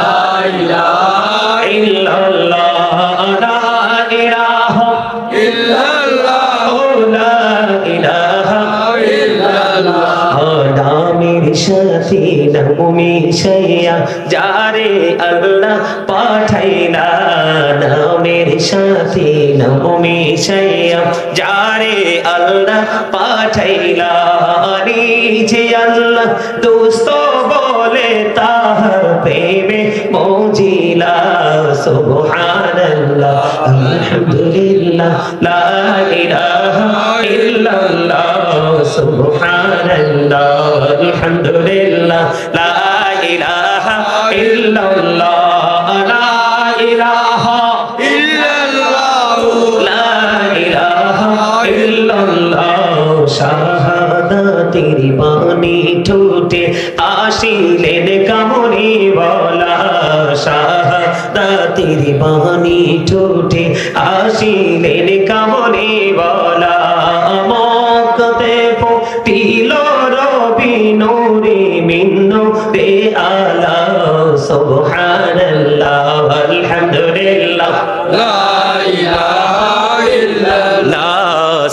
ইলাহা ইল্লাল্লাহ লা ইলাহা ইল্লাল্লাহ লা ইলাহা ইল্লাল্লাহ। নামের সাথে নাম মিশাইয়া যারে আল্লাহ পাঠাইলা। নামের সাথে নাম মিশাইয়া যারে আল্লাহ পাঠাইলা। নিজে আল্লাহ দোস্ত বলে তাহার প্রেমে মজিলা। সুবহানাল্লাহ আলহামদুলিল্লাহ লা ইলাহা ইল্লাল্লাহ সুবহানাল্লাহ আলহামদুলিল্লাহ লা ইলাহা ইল্লাল্লাহ লা ইলাহা ইল্লাল্লাহ লা ইলাহা ইল্লাল্লাহ। শাহাদাতের বাণী ঠোঁটে আসিলেন কামনি বলা। শাহাদাতের বাণী ঠোঁটে আসিলেন কামনি বলা। মক্কাতে ফুটিল রবি নূরে মিন নূরে আলা। সুবহানাল্লাহ আলহামদুলিল্লাহ লা ইলাহা ইল্লাল্লাহ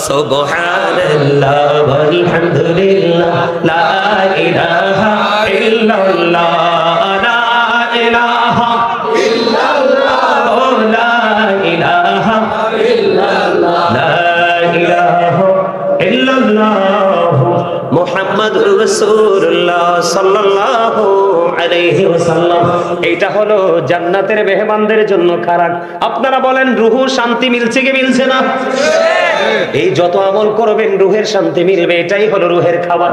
সুবহানাল্লাহ আলহামদুলিল্লাহ লা ইলাহা ইল্লাল্লাহ লা ইলাহা ইল্লাল্লাহ লা ইলাহা ইল্লাল্লাহ লা ইলাহা ইল্লাল্লাহ মুহাম্মাদুর রাসূলুল্লাহ সাল্লাল্লাহু আলাইহি ওয়াসাল্লাম। এটা হলো জান্নাতের মেহমানদের জন্য খারাপ। আপনারা বলেন রূহ শান্তি মিলছে কি মিলছে না? এই যত আমল করবেন রূহের শান্তি মিলবে, এটাই হলো রূহের খাবার।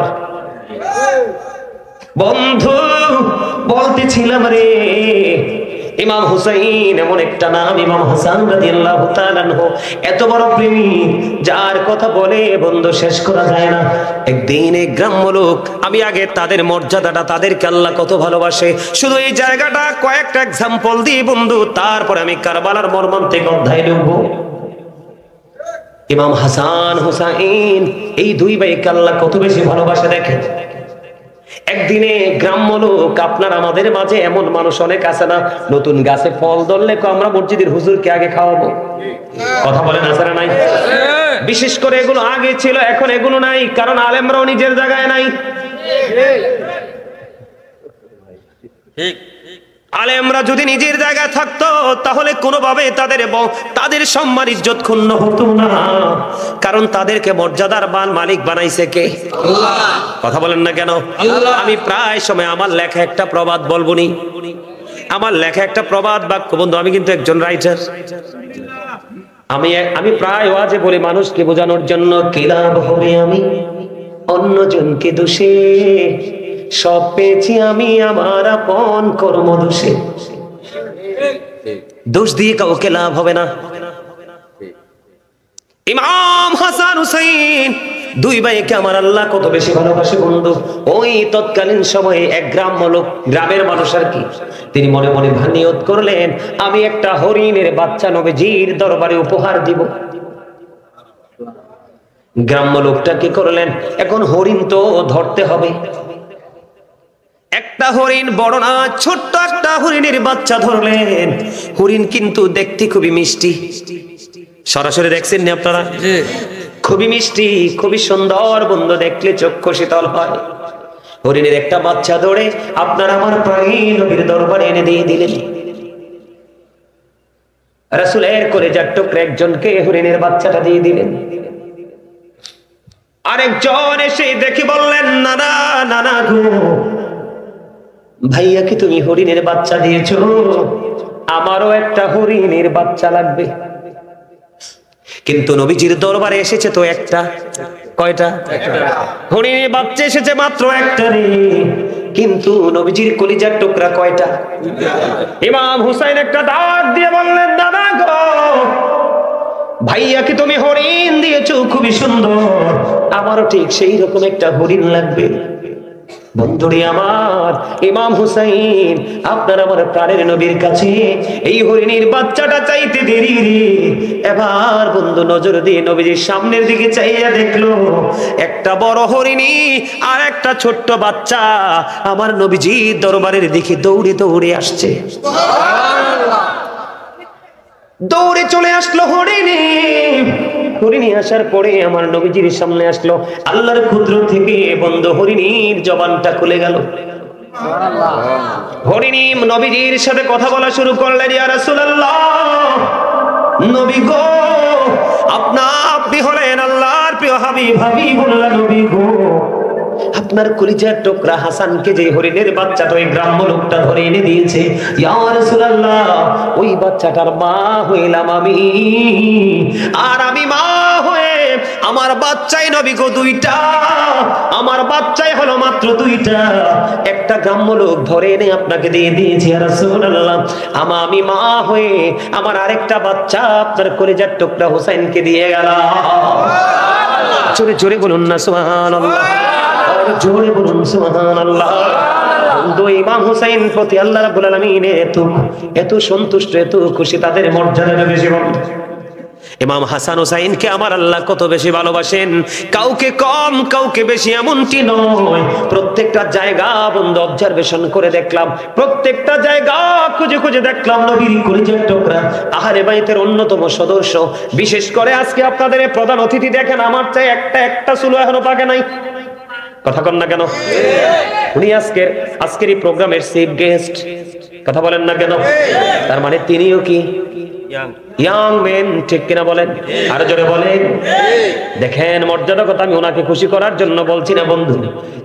বন্ধু বলতেছিলাম রে, ইমাম হুসাইন এমন একটা নাম, ইমাম হাসান রাদিয়াল্লাহু তাআলা আনহু এত বড় প্রেমিক যার কথা বলে বন্ধু শেষ করা যায় না। একদিন এক গ্রাম্য লোক, আমি আগে তাদের মর্যাদাটা, তাদেরকে আল্লাহ কত ভালোবাসে শুধু এই জায়গাটা কয়েকটা এক্সাম্পল দিয়ে বন্ধু, তারপরে আমি কারবালার মর্মান্তিক অধ্যায় ঢুকবো। ইমাম হাসান হুসাইন এই দুই ভাইকে আল্লাহ কত বেশি ভালোবাসে দেখেন। একদিনে গ্রাম্য লোক, আপনার আমাদের মাঝে এমন মানুষ অনেক আছে না, নতুন গাছে ফল ধরলে আমরা মসজিদের হুজুরকে আগে খাওয়াবো, কথা বলেন আছে না নাই? বিশেষ করে এগুলো আগে ছিল, এখন এগুলো নাই, কারণ আলেমরাও নিজের জায়গায় নাই। আলেমরা যদি নিজের জায়গায় থাকতো তাহলে কোনোভাবে তাদের সম্মান ইজ্জত ক্ষুণ্ণ হতো না, কারণ তাদেরকে মর্যাদার মালিক বানাইছে কে? আল্লাহ। কথা বলেন না কেন? আল্লাহ। আমি প্রায় সময় আমার লেখা একটা প্রবাদ বলবনি, আমার লেখা একটা প্রবাদ বাক্য, বন্ধু আমি কিন্তু একজন রাইটার। আমি প্রায় ওয়াজে বলি মানুষকে বোঝানোর জন্য, কি লাভ হবে আমি অন্যজনকে দোষে, সব পেয়েছি আমি আমার আপন কর্ম দোষে। দোষ দিয়ে কাউকে লাভ হবে না। ইমাম হাসান হুসাইন দুই ভাইকে আমার আল্লাহ কত বেশি ভালোবাসে বন্ধু। ওই তৎকালীন সময়ে এক গ্রাম্য লোক, গ্রামের মানুষ আর কি, তিনি মনে মনে নিয়ত করলেন আমি একটা হরিণের বাচ্চা নবীজির দরবারে উপহার দিব। গ্রাম্য লোকটা কি করলেন, এখন হরিণ তো ধরতে হবে, একটা হরিণ, বড় না ছোট্ট একটা হরিণের বাচ্চা ধরলেন। হরিণ কিন্তু দেখতে খুবই মিষ্টি, সরাসরি দেখছেন না আপনারা? খুবই মিষ্টি, খুবই সুন্দর বন্ধু, দেখলে চক্ষু শীতল হয়। হরিণের একটা বাচ্চা ধরে আপনার আমার প্রাণী নবীর দরবারে এনে দিয়ে দিলেন। রাসূলের কলিজার টুকরা একজনকে হরিণের বাচ্চাটা দিয়ে দিলেন, আরেকজন এসে দেখি বললেন নানা নানা গো, ভাইয়াকে তুমি হরিণের বাচ্চা দিয়েছো, আমারও একটা হরিণের বাচ্চা লাগবে। কিন্তু নবীজির দরবারে এসেছে তো একটা, কয়টা? হরিণের বাচ্চা এসেছে মাত্র একটা রে, কিন্তু নবীজির কলিজার টুকরা কয়টা? ইমাম হুসাইন একটা ডাক দিয়ে বললেন দাদা গো, ভাইয়াকে তুমি হরিণ দিয়েছো খুবই সুন্দর, আমারও ঠিক সেই রকম একটা হরিণ লাগবে। বন্ধুরে আমার, ইমাম হুসাইন আপনার আমার প্রাণের নবীর কাছে এই হরিণীর বাচ্চাটা চাইতে দেরি রে। এবার বন্ধু নজর দিয়ে নবীজির সামনের দিকে চাইয়া দেখলো একটা বড় হরিণী আর একটা ছোট্ট বাচ্চা আমার নবীজির দরবারের দিকে দৌড়ে দৌড়ে আসছে। দৌড়ে চলে আসলো হরিণী। হরিণী আসার পরে আমার নবীজির সামনে আসলো, আল্লাহর কুদরত থেকে বন্ধ হরিণীর জবানটা খুলে গেল। হরিণী নবীজির সাথে কথা বলা শুরু করলেন, ইয়া রাসূলুল্লাহ, নবী গো, আপনি হলেন আল্লাহর প্রিয় হাবিব। হাবিবুল্লাহ নবী গো, আপনার কলিজার টুকরা হাসানকে যে হরিণের বাচ্চাটা ওই গ্রাম্য লোকটা ধরে এনে দিয়েছে, ইয়া রাসূলুল্লাহ, ওই বাচ্চাটার মা হইলাম আমি, আর আমি মা হয়ে আমার বাচ্চাই নবী গো দুইটা, আমার বাচ্চাই হলো মাত্র দুইটা, একটা গ্রাম্য লোক ধরে এনে আপনাকে দিয়ে দিয়েছি ইয়া রাসূলুল্লাহ, আমি মা হয়ে আমার আরেকটা বাচ্চা আপনার কলিজার টুকরা হুসাইনকে দিয়ে গেলাম। জোরে জোরে বলুন না সুবহানাল্লাহ, জোরে বলুন সুবহানাল্লাহ। ইমাম হুসাইন প্রতি আল্লাহ রাব্বুল আলামিন এত সন্তুষ্ট, এত খুশি, তাদের মর্যাদা বেশি। ইমাম হাসান হুসাইনকে আমার আল্লাহ কত বেশি ভালোবাসেন, কাউকে কম কাউকে বেশি এমনটি নয়। প্রত্যেকটা জায়গা বন্ধু অবজারভেশন করে দেখলাম, প্রত্যেকটা জায়গা খুঁজে খুঁজে দেখলাম নবীর কলিজার টুকরা আহলে বাইতের অন্যতম সদস্য। বিশেষ করে আজকে আপনাদের প্রধান অতিথি দেখেন, আমার চাই একটা চুলো এখনো পাকে নাই। কথা কন না কেন? উনি আজকের এই প্রোগ্রামের চিফ গেস্ট। কথা বলেন না কেন? তার মানে তিনিও কি ইয়াং মেন, ঠিক কিনা বলেন? আর জোরে বলেন। দেখেন মর্যাদা কথা, আমি ওনাকে খুশি করার জন্য বলছি না বন্ধু।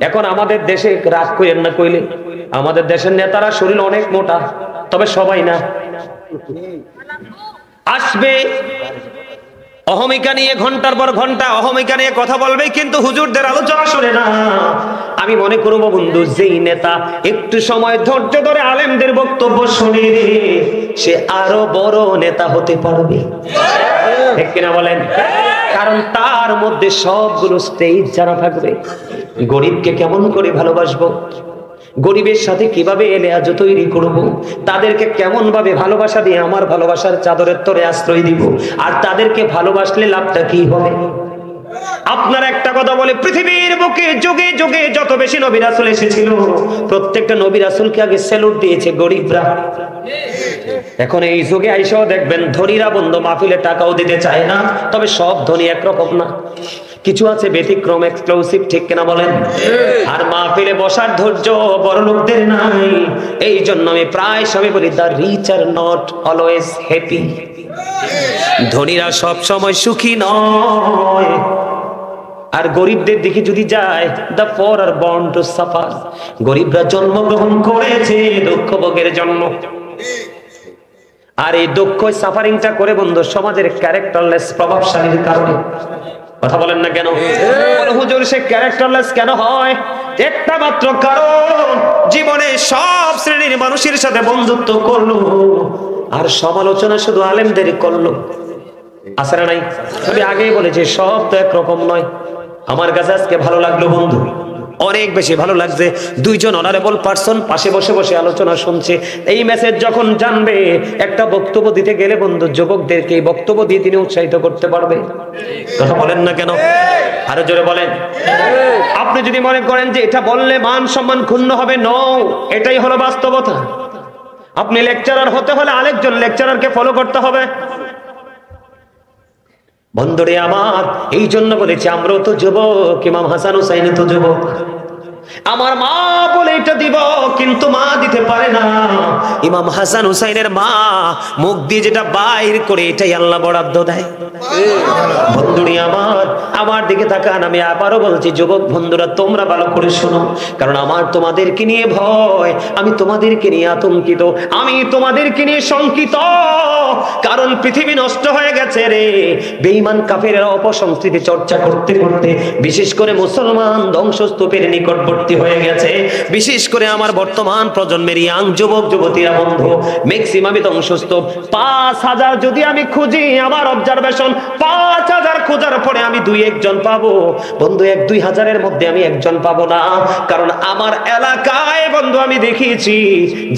এখন আমাদের দেশে রাগ করেন না কইলে, আমাদের দেশের নেতারা শরীর অনেক মোটা, তবে সবাই না। আসবে অহমিকা নিয়ে ঘন্টার পর ঘন্টা অহমিকা নিয়ে কথা বলবে, কিন্তু হুজুরদের আলোচনা শুনে না। আমি মনে করব বন্ধু, যেই নেতা একটু সময় ধৈর্য ধরে আলেমদের বক্তব্য শুনে সে আরো বড় নেতা হতে পারবে, ঠিক কিনা বলেন? কারণ তার মধ্যে সবগুলো স্টেজ জানা থাকবে। গরিবকে কেমন করে ভালোবাসবো, গরিবের সাথে কিভাবে এলেয়াজ তৈরি করব, তাদেরকে কেমন ভাবে ভালোবাসা দিয়ে আমার ভালোবাসার চাদরের তরে আশ্রয় দিব, আর তাদেরকে ভালোবাসলে লাভটা কি হবে। আপনার একটা কথা বলে, পৃথিবীর বুকে যুগে যুগে যত বেশি নবী রাসূল এসেছিল, প্রত্যেকটা নবী রাসূলকে আগে স্যালুট দিয়েছে গরিবরা। এখন এই যুগে আইসাও দেখবেন ধনীরা বন্ধু মাহফিলে টাকাও দিতে চায় না, তবে সব ধনী একরকম না। কিছু আছে ব্যতিক্রম, এক্সক্লুসিভ, ঠিক কিনা বলেন? আর মাহফিলে বসার ধৈর্য বড় লোকদের নাই। এই জন্য আমি প্রায় সময় বলি, the rich are not always happy. ধনীরা সব সময় সুখী নয়। আর গরিবদের দিকে যদি যায়, the poor are born to suffer. গরিবরা জন্মগ্রহণ করেছে দুঃখ ভোগের জন্য। আর এই দুঃখ সাফারিংটা করে বন্ধু সমাজের ক্যারেক্টারলেস প্রভাবশালীর কারণে। কথা বলেন না কেন? হুজুর সে ক্যারেক্টারলেস কেন হয়? একটা মাত্র কারণ, জীবনে সব শ্রেণীর মানুষের সাথে বন্ধুত্ব করলো আর সমালোচনা শুধু আলেমদের করলো। আছে না নাই? আমি আগেই বলেছি সব তো একরকম নয়। আমার কাছে আজকে ভালো লাগলো বন্ধু, অনেক বেশি ভালো লাগছে। দুইজন অনারেবল পারসন পাশে বসে বসে আলোচনা শুনছে। এই মেসেজ যখন জানবে, একটা বক্তব্য দিতে গেলে বন্ধু যুবকদেরকে এই বক্তব্য দিয়ে তিনি উৎসাহিত করতে পারবে। কথা বলেন না কেন? আরো জোরে বলেন। আপনি যদি মনে করেন যে এটা বললে মান সম্মান ক্ষুণ্ণ হবে, নও, এটাই হলো বাস্তবতা। আপনি লেকচারার হতে হলে আরেকজন লেকচারারকে ফলো করতে হবে। বন্ধুরে আমার, এই জন্য বলেছি আমরাও তো যুবক, ইমাম হাসান হুসাইন তো যুবক। আমার মা বলে এটা দিব, কিন্তু মা দিতে পারে না। ইমাম হাসান হুসাইনের মা মুখ দিয়ে যেটা বাইর করে এটাই আল্লাহ বরাদ্দ দেয়। বন্ধুরে আমার দিকে তাকান। আমি আবারও বলছি যুবক বন্ধুরা, তোমরা ভালো করে শোনো, কারণ আমার তোমাদেরকে নিয়ে ভয়, আমি তোমাদেরকে নিয়ে আতঙ্কিত, আমি তোমাদেরকে নিয়ে শঙ্কিত। কারণ পৃথিবী নষ্ট হয়ে গেছে রে। বেঈমান কাফেররা অপসংস্কৃতি চর্চা করতে করতে বিশেষ করে মুসলমান ধ্বংসস্তূপের নিকটবর্তী হয়ে গেছে। বিশেষ করে আমার বর্তমান প্রজন্মের ইয়াং যুবক যুবতীরা বন্ধু ম্যাক্সিমামই ধ্বংসস্তূপ। 5000 যদি আমি খুঁজি, আমার অবজারভেশন 5000 খোঁজার পরে আমি 2-1 জন পাবো বন্ধু। 1-2 হাজারের মধ্যে আমি একজন পাবো না। কারণ আমার এলাকায় বন্ধু আমি দেখিয়েছি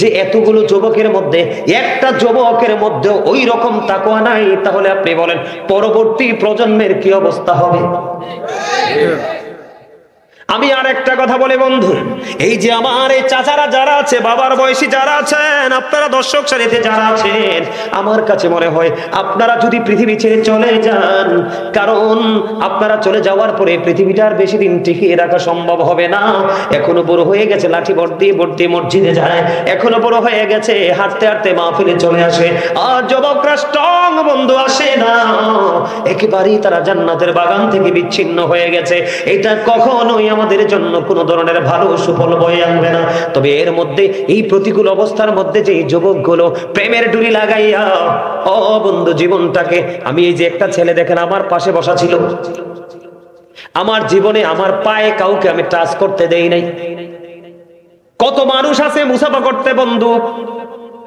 যে এতগুলো যুবকের মধ্যে একটা যুবকের মধ্যে ওই রকম তাকওয়া নাই। তাহলে আপনি বলেন পরবর্তী প্রজন্মের কি অবস্থা হবে? আমি আর একটা কথা বলি বন্ধু, এই যে আমার এই চাচারা যারা আছে, বাবার বয়সী যারা আছেন, আপনারা দর্শক সারিতে যারা আছেন, আমার কাছে মনে হয় আপনারা যদি পৃথিবী ছেড়ে চলে যান, কারণ আপনারা চলে যাওয়ার পরে পৃথিবীটার বেশি দিন টিকিয়ে রাখা সম্ভব হবে না। এখনো বড় হয়ে গেছে, লাঠি ভর্তি ভর্তি মসজিদে যায়। এখনো বড় হয়ে গেছে, হাঁটতে হাঁটতে মাহফিলে চলে আসে। আর যুবকরা স্ট্রং বন্ধু আসে না, একেবারেই তারা জান্নাতের বাগান থেকে বিচ্ছিন্ন হয়ে গেছে। এটা কখনোই আমাদের জন্য কোনো ধরনের ভালো সুফল বয়ে আনবে না। তবে এর মধ্যে এই প্রতিকূল অবস্থার মধ্যে যে যুবকগুলো প্রেমের ডুরি লাগাইয়া ও বন্ধু জীবনটাকে, আমি এই যে একটা ছেলে দেখেন আমার পাশে বসা ছিল, আমার জীবনে আমার পায়ে কাউকে আমি টাচ করতে দেই নাই। কত মানুষ আছে মুসাফা করতে বন্ধু,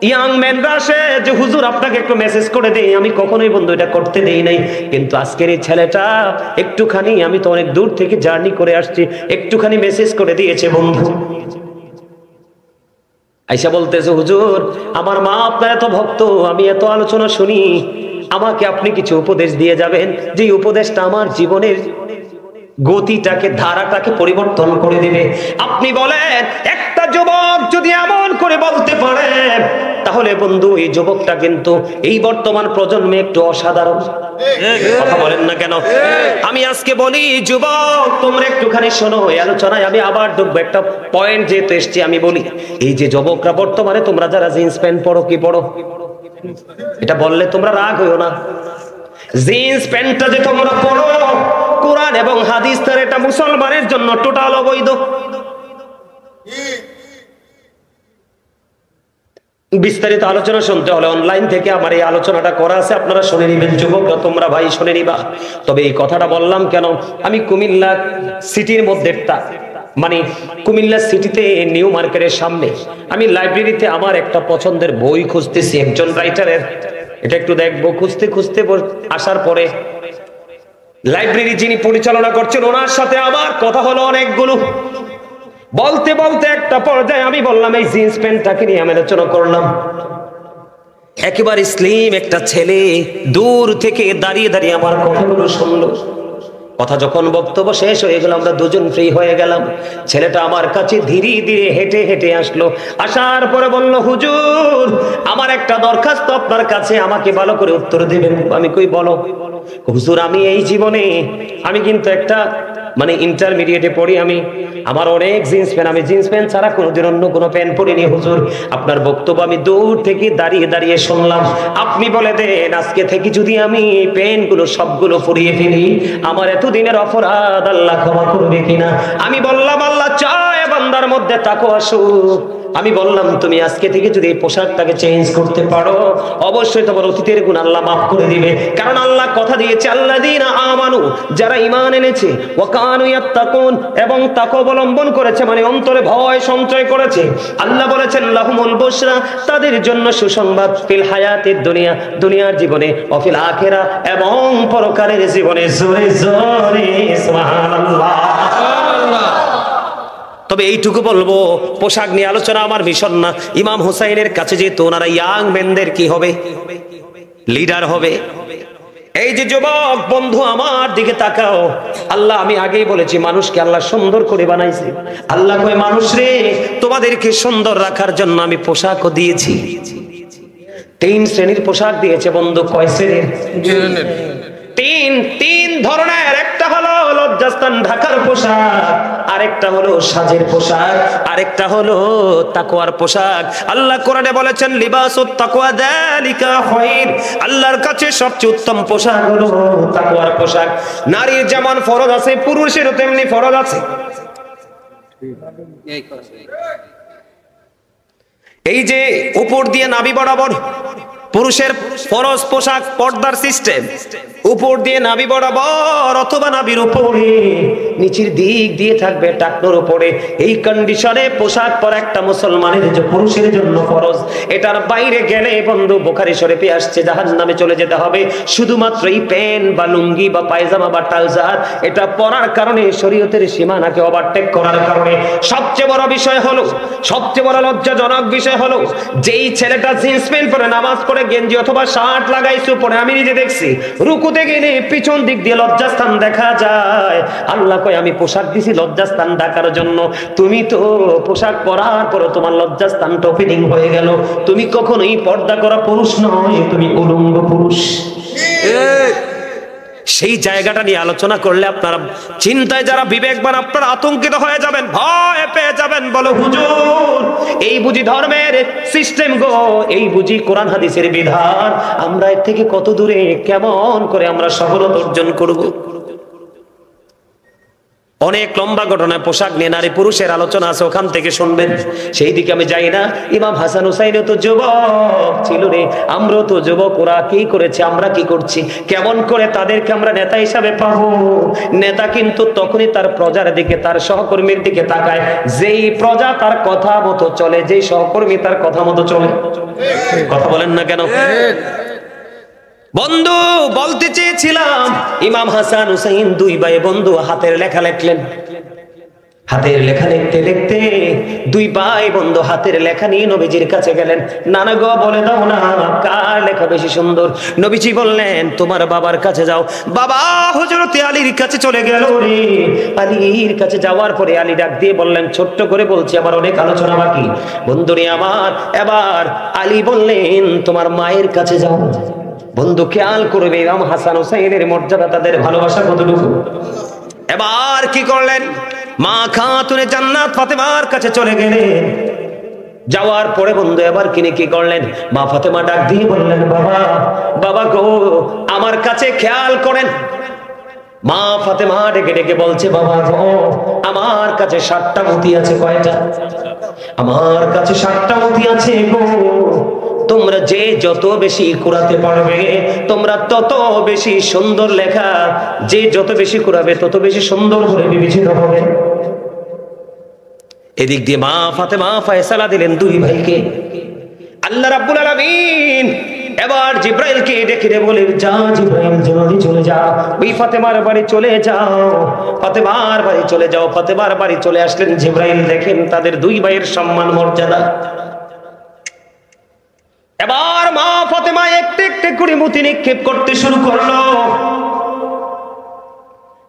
ইয়াং ম্যানরা আসে যে হুজুর আপনাকে একটু মেসেজ করে দেই, আমি কখনোই বন্ধু এটা করতে দেই নাই। কিন্তু আজকের এই ছেলেটা একটুখানি, আমি তো অনেক দূর থেকে জার্নি করে আসছি, একটুখানি মেসেজ করে দিয়েছে বন্ধু। আইসা বলতেছে হুজুর আমার মা আপনার এত ভক্ত, আমি এত আলোচনা শুনি, আমাকে আপনি কিছু উপদেশ দিয়ে যাবেন, যে উপদেশটা আমার জীবনের গতিটাকে, ধারাটাকে পরিবর্তন করে দিবে। আপনি বলেন একটা যুবক যদি এমন করে বলতে পারে, তাহলে বন্ধু এই যুবকটা কিন্তু এই বর্তমান প্রজন্মে একটু অসাধারণ। কথা বলেন না কেন? আমি আজকে বলি যুবক তোমরা একটুখানি শোনো, এই আলোচনায় আমি আবার ঢুকবো। একটা পয়েন্ট যেহেতু এসছি আমি বলি, এই যে যুবকরা বর্তমানে তোমরা যারা জিন্স প্যান্ট পরো, কি পরো? এটা বললে তোমরা রাগ হইও না। জিন্স প্যান্টটা যে তোমরা পরো, কোরআন এবং হাদিস তার এটা মুসলমানের জন্য টোটাল অবৈধ। বিস্তারিত আলোচনা শুনতে হলে অনলাইন থেকে আমার এই আলোচনাটা করা আছে, আপনারা শুনে নিবেন। যুবকরা তোমরা ভাই শুনে নিবা। তবে এই কথাটা বললাম কেন, আমি কুমিল্লা সিটির মধ্যে, মানে কুমিল্লা সিটিতে নিউ মার্কেটের সামনে আমি লাইব্রেরিতে আমার একটা পছন্দের বই খুঁজতেছি, একজন রাইটারের। এটা একটু দেখবো। খুঁজতে খুঁজতে আসার পরে লাইব্রেরি যিনি পরিচালনা করছেন ওনার সাথে আমার কথা হলো অনেকগুলো। বলতে বলতে একটা পর্যায়ে আমি বললাম এই জিন্স প্যান্টটাকে নিয়ে আমি আলোচনা করলাম। একেবারে স্লিম একটা ছেলে দূর থেকে দাঁড়িয়ে দাঁড়িয়ে আমার কথাগুলো শুনলো। কথা যখন বক্তব্য শেষ হয়ে গেল, আমরা দুজন ফ্রি হয়ে গেলাম। ছেলেটা আমার কাছে ধীরে ধীরে হেঁটে হেঁটে আসলো। আসার পরে বলল হুজুর আমার একটা দরখাস্ত আপনার কাছে, আমাকে ভালো করে উত্তর দেবেন। আমি কই বলো। হুজুর আমি এই জীবনে আমি কিন্তু একটা মানে ইন্টারমিডিয়েটে পড়ি, আমার অনেক জিন্স প্যান্ট, আমি জিন্স প্যান্ট ছাড়া কোনোদিন অন্য কোনো প্যান্ট পরিনি হুজুর। আপনার বক্তব্য আমি দূর থেকে দাঁড়িয়ে দাঁড়িয়ে শুনলাম, আপনি বলে দেন আজকে থেকে যদি আমি এই প্যান্টগুলো সবগুলো পরিয়ে ফেলি আমার এতদিনের অপরাধ আল্লাহ ক্ষমা করবে কিনা। আমি বললাম আল্লাহ চায় বান্দার মধ্যে তাকওয়া আসুক। আমি বললাম তুমি আজকে থেকে যদি এই পোশাকটাকে চেঞ্জ করতে পারো অবশ্যই তোমার অতীতের গুণ আল্লাহ মাফ করে দিবে। কারণ আল্লাহ কথা দিয়েছে আল্লাযীনা আমানু, যারা ঈমান এনেছে, ওয়া কানু ইয়াত্তাকুন, এবং তাকওয়া অবলম্বন করেছে মানে অন্তরে ভয় সঞ্চয় করেছে। আল্লাহ বলেছেন লাহুমুল বুশরা, তাদের জন্য সুসংবাদ, ফিল হায়াতিদ দুনিয়া, দুনিয়ার জীবনে, ওয়া ফিল আখিরা, এবং পরকালের জীবনে। জোরে জোরে সুবহানাল্লাহ। তবে এইটুকু বলবো, পোশাক নিয়ে আলোচনা আমার মিশন না। ইমাম হুসাইনের কাছে যেহেতু ওনারা ইয়াং মেনদের কি হবে, লিডার হবে। এই যে যুবক বন্ধু আমার দিকে তাকাও, আল্লাহ আমি আগেই বলেছি মানুষকে আল্লাহ সুন্দর করে বানাইছে। আল্লাহ কয় মানুষ রে তোমাদেরকে সুন্দর রাখার জন্য আমি পোশাকও দিয়েছি। 3 শ্রেণীর পোশাক দিয়েছে বন্ধু। কয় শ্রেণীর? তিন ধরনের। একটা হলো লজ্জাস্থান ঢাকার পোশাক, আরেকটা হলো সাজের পোশাক, আরেকটা হলো তাকওয়ার পোশাক। আল্লাহ কোরআনে বলেছেন লিবাসুত তাকওয়া যালিকা খায়র, আল্লাহর কাছে সবচেয়ে উত্তম পোশাক হলো তাকওয়ার পোশাক। নারীর যেমন ফরজ আছে পুরুষেরও তেমনি ফরজ আছে। এই যে উপর দিয়ে নাভি বরাবর পুরুষের ফরজ পোশাক, পর্দার সিস্টেম, উপর দিয়ে নাভি বরাবর অথবা নাভির উপরে নিচের দিক দিয়ে থাকবে টাকনোর উপরে। এই কন্ডিশনে পোশাক পরা একটা মুসলমানের যে পুরুষের জন্য ফরজ। এটার বাইরে গেলে বন্ধু বুখারী শরীফে আসছে জাহান্নামে চলে যেতে হবে শুধুমাত্র এই প্যান্ট বা লুঙ্গি বা পায়জামা বা ট্রাউজার এটা পরার কারণে, শরীয়তের সীমানাকে ওভারটেক করার কারণে। সবচেয়ে বড় বিষয় হলো, সবচেয়ে বড় লজ্জাজনক বিষয় হলো, যেই ছেলেটা জিন্স প্যান্ট পরে নামাজ পড়ে গেঞ্জি অথবা শার্ট লাগাইছো পরে, আমি নিজে দেখছি রুকুতে গেলে পিছন দিক দিয়ে লজ্জাস্থান দেখা যায়। আল্লাহ কয় আমি পোশাক দিছি লজ্জাস্থান ঢাকার জন্য, তুমি তো পোশাক পরার পর তোমার লজ্জাস্থান ওপেনিং হয়ে গেল। তুমি কখনোই পর্দা করা পুরুষ নয়, তুমি উলঙ্গ পুরুষ। সেই জায়গাটা নিয়ে আলোচনা করলে আপনারা চিন্তায় যারা বিবেকবান আপনারা আতঙ্কিত হয়ে যাবেন, ভয় পেয়ে যাবেন। বলো হুজুর এই বুঝি ধর্মের সিস্টেম গো, এই বুঝি কোরআন হাদিসের বিধান, আমরা এর থেকে কত দূরে, কেমন করে আমরা সফলতা অর্জন করব? অনেক লম্বা ঘটনায় পোশাক নিয়ে নারী পুরুষের আলোচনা আছে, ওখান থেকে শুনবেন, সেই দিকে আমি যাই না। ইমাম হাসান হুসাইনও তো যুবক ছিল রে, আমরাও তো যুবক। ওরা কি করেছে, আমরা কি করছি? কেমন করে তাদেরকে আমরা নেতা হিসাবে পাবো? নেতা কিন্তু তখনই তার প্রজার দিকে, তার সহকর্মীর দিকে তাকায়, যেই প্রজা তার কথা মতো চলে, যেই সহকর্মী তার কথা মতো চলে। কথা বলেন না কেন বন্ধু? বলতে চেয়েছিলাম ইমাম হাসান হুসাইন 2 ভাই বন্ধু হাতের লেখা লিখলেন। হাতের লেখা লিখতে লিখতে 2 ভাই বন্ধু হাতের লেখা নিয়ে নবীজির কাছে গেলেন। নানা গো বলে দাও না কার লেখা বেশি সুন্দর? নবীজি বললেন তোমার বাবার কাছে যাও। বাবা হযরত আলীর কাছে চলে গেল রে। আলীর কাছে যাওয়ার পরে আলী ডাক দিয়ে বললেন, ছোট্ট করে বলছি আমার অনেক আলোচনা বাকি বন্ধুরে আমার। এবার আলী বললেন তোমার মায়ের কাছে যাও। বন্ধু খেয়াল করবে ইমাম হাসান হুসাইনের মর্যাদা, তাদের ভালোবাসা কতটুকু। এবার কি করলেন, মা খাতুনে জান্নাত ফাতেমার কাছে চলে গেলেন। যাওয়ার পরে বন্ধু এবার কিনে কি করলেন, মা ফাতেমা ডাক দিয়ে বললেন বাবা, বাবা গো আমার কাছে খেয়াল করেন। মা ফাতেমা ডেকে ডেকে বলছে বাবা গো আমার কাছে 7টা মতি আছে। কয়টা? আমার কাছে 7টা মতি আছে গো। তোমরা যে যত বেশি কুরাতে পারবে তোমরা তত বেশি সুন্দর লেখা, যে যত বেশি কুরাবে তত বেশি সুন্দর করে বিবেচিত হবে। এদিক দিয়ে মা ফাতেমা ফয়সালা দিলেন 2 ভাইকে। আল্লাহ রাব্বুল আলামিন এবার জিব্রাইলকে ডেকে বলে যা জিব্রাইল জলদি চলে যাও, ওই ফাতেমার বাড়ি চলে যাও, ফাতেমার বাড়ি চলে যাও। ফাতেমার বাড়ি চলে আসলেন জিব্রাইল, দেখেন তাদের 2 ভাইয়ের সম্মান মর্যাদা। এবার মা ফাতেমা একটু একটু করে মুতি নিক্ষেপ করতে শুরু করলো।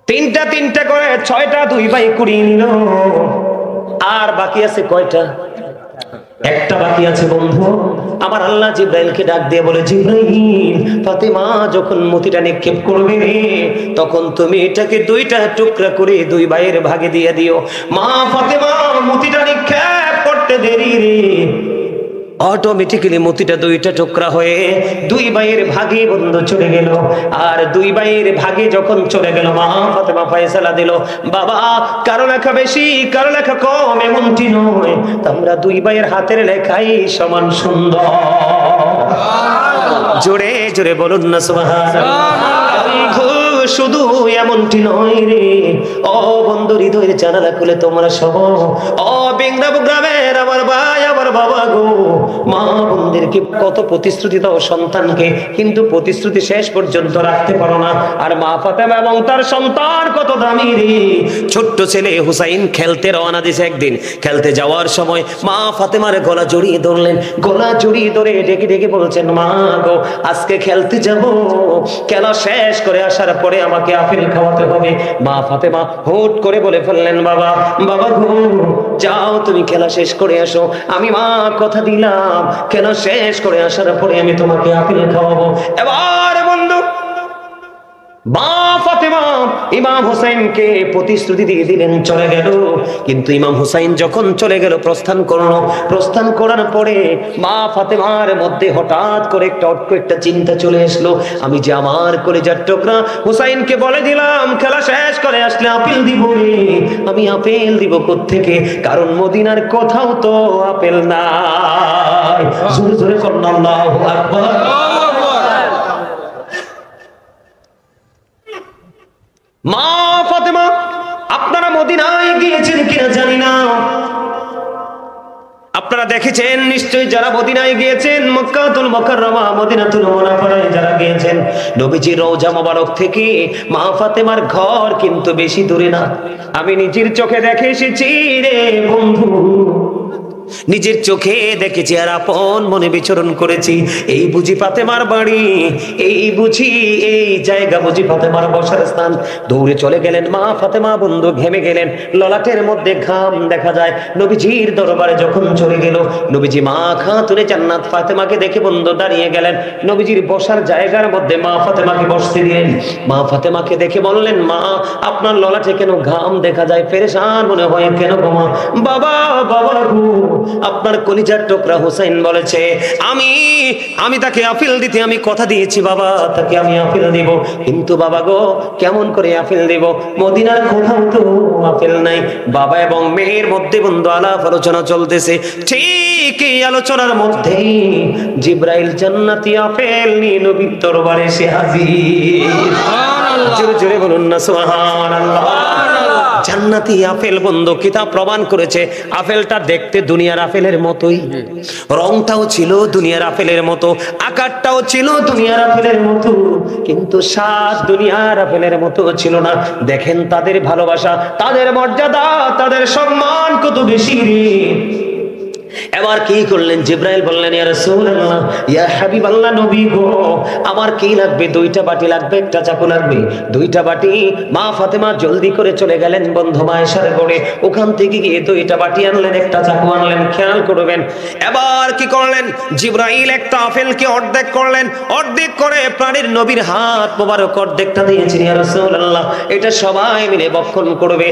3টা করে 6টা 2 ভাই কুড়িয়ে নিল। আর বাকি আছে কয়টা? একটা বাকি আছে বন্ধু। আমার আল্লাহ জিব্রাইলকে ডাক দিয়ে বলে, জিব্রাইল, ফাতেমা যখন মতিটা নিক্ষেপ করবে রে, তখন তুমি এটাকে দুইটা টুকরা করে দুই ভাইয়ের ভাগে দিয়ে দিও। মা ফাতেমা মতিটা নিক্ষেপ করতে দেরি রে, অটোমেটিক্যালি মতিটা দুইটা টুকরা হয়ে দুই ভাইয়ের ভাগে বন্ধু চলে গেল। আর দুই ভাইয়ের ভাগে যখন চলে গেল, মা ফাতেমা ফয়সালা দিল, বাবা কারো লেখা বেশি কারো লেখা কম এমনটি নয়, আমরা দুই ভাইয়ের হাতের লেখাই সমান সুন্দর। জোরে জোরে বলুন না সুবহানাল্লাহ। শুধু এমনটি নয় রে, ও বন্ধু হৃদয়ের জানালা খুলে তোমরা সব, ও বেংরাব গ্রামের আমার ভাই আমার বাবা গো, মা বোনদেরকে কত প্রতিশ্রুতি দাও সন্তানকে, কিন্তু প্রতিশ্রুতি শেষ পর্যন্ত রাখতে পারো না। আর মা ফাতেমা এবং তার সন্তান কত দামি রে। ছোট্ট ছেলে হুসাইন খেলতে রওনা দিয়েছে। একদিন খেলতে যাওয়ার সময় মা ফাতেমার গলা জড়িয়ে ধরলেন, গলা জড়িয়ে ধরে ডেকে ডেকে বলছেন, মা গো আজকে খেলতে যাব, খেলা শেষ করে আসার পরে আমাকে আপেল খাওয়াতে হবে। মা ফাতেমা হুট করে বলে ফেললেন, বাবা বাবা গো যাও তুমি খেলা শেষ করে আসো, আমি মা কথা দিলাম খেলা শেষ করে আসার পরে আমি তোমাকে আপেল খাওয়াবো। এবার বন্ধু মা ফাতেমা ইমাম হুসাইনকে প্রতিশ্রুতি দিয়ে দিলেন, চলে গেল। কিন্তু ইমাম হুসাইন যখন চলে গেল, প্রস্থান করলো, প্রস্থান করার পরে মা ফাতেমার মধ্যে হঠাৎ করে একটা চিন্তা চলে আসলো, আমি যে আমার কলিজার টুকরা হুসাইনকে বলে দিলাম খেলা শেষ করে আসলে আপেল দিব রে, আমি আপেল দিব কোত্থেকে, কারণ মদিনার কোথাও তো আপেল নাই। জোরে জোরে করুন আল্লাহু আকবার। মা ফাতেমা আপনারা মদিনায় গিয়েছেন কিনা জানি না, আপনারা দেখেছেন নিশ্চয়ই যারা মদিনায় গিয়েছেন, মক্কাতুল মুকাররমা মদিনাতুল মুনাওয়ারায় যারা গিয়েছেন, নবীজির রওজা মোবারক থেকে মা ফাতেমার ঘর কিন্তু বেশি দূরে না। আমি নিজের চোখে দেখে এসেছি রে বন্ধু, নিজের চোখে দেখেছি আর আপন মনে বিচরণ করেছি। এই বুঝি ফাতেমার বাড়ি, এই বুঝি এই জায়গা, বুঝি ফাতেমার বসার স্থান। দৌড়ে চলে গেলেন মা ফাতেমা বন্ধু, ঘেমে গেলেন, ললাটের মধ্যে ঘাম দেখা যায়। নবীজির দরবারে যখন চলে গেল, নবীজি মা খাতুনে জান্নাত ফাতেমাকে দেখে বন্ধু দাঁড়িয়ে গেলেন। নবীজির বসার জায়গার মধ্যে মা ফাতেমাকে বসতে দিলেন। মা ফাতেমাকে দেখে বললেন, মা আপনার ললাটে কেন ঘাম দেখা যায়, পেরেশান মনে হয় কেন গো মা? বাবা বাবা গো, আপনার কলিজার টুকরা হুসাইন বলেছে আমি তাকে আপেল দিতে আমি কথা দিয়েছি বাবা, তাকে আমি আপেল দিব, কিন্তু বাবা গো কেমন করে আপেল দিব, মদিনার কোথাও তো আপেল নাই। বাবা এবং মেয়ের মধ্যে বন্ধু আলাপ আলোচনা চলতেছে। ঠিক এই আলোচনার মধ্যে জিব্রাইল জান্নাতি আপেল নিয়ে নবীর দরবারে এসে হাজির। জোরে জোরে বলুন না সুবহানাল্লাহ। জান্নাতি আপেল বন্ধু, কিতাব প্রমাণ করেছে আপেলটা দেখতে দুনিয়ার আপেলের মতোই, রংটাও ছিল দুনিয়ার আপেলের মতো, আকারটাও ছিল দুনিয়ার আপেলের মতো, কিন্তু স্বাদ দুনিয়ার আপেলের মতো ছিল না। দেখেন তাদের ভালোবাসা, তাদের মর্যাদা, তাদের সম্মান কত বেশি রে। এবার কি করলেন, জিব্রাইল বললেন, ইয়া রাসূলুল্লাহ ইয়া হাবিবাল্লাহ নবী গো, আমার কি লাগবে? দুইটা বাটি লাগবে, একটা চাকু লাগবে। দুইটা বাটি। মা ফাতেমা জলদি করে চলে গেলেন বন্ধু মায়েশার ঘরে, ওখান থেকে গিয়ে দুইটা বাটি আনলেন, একটা চাকু আনলেন। খেয়াল করবেন এবার কি করলেন, জিব্রাইল একটা আপেলকে অর্ধেক করলেন, অর্ধেক করে প্রাণীর নবীর হাত মোবারক অর্ধেকটা দিয়েছেন, ইয়া রাসূলুল্লাহ এটা সবাই মিলে ভক্ষণ করবে।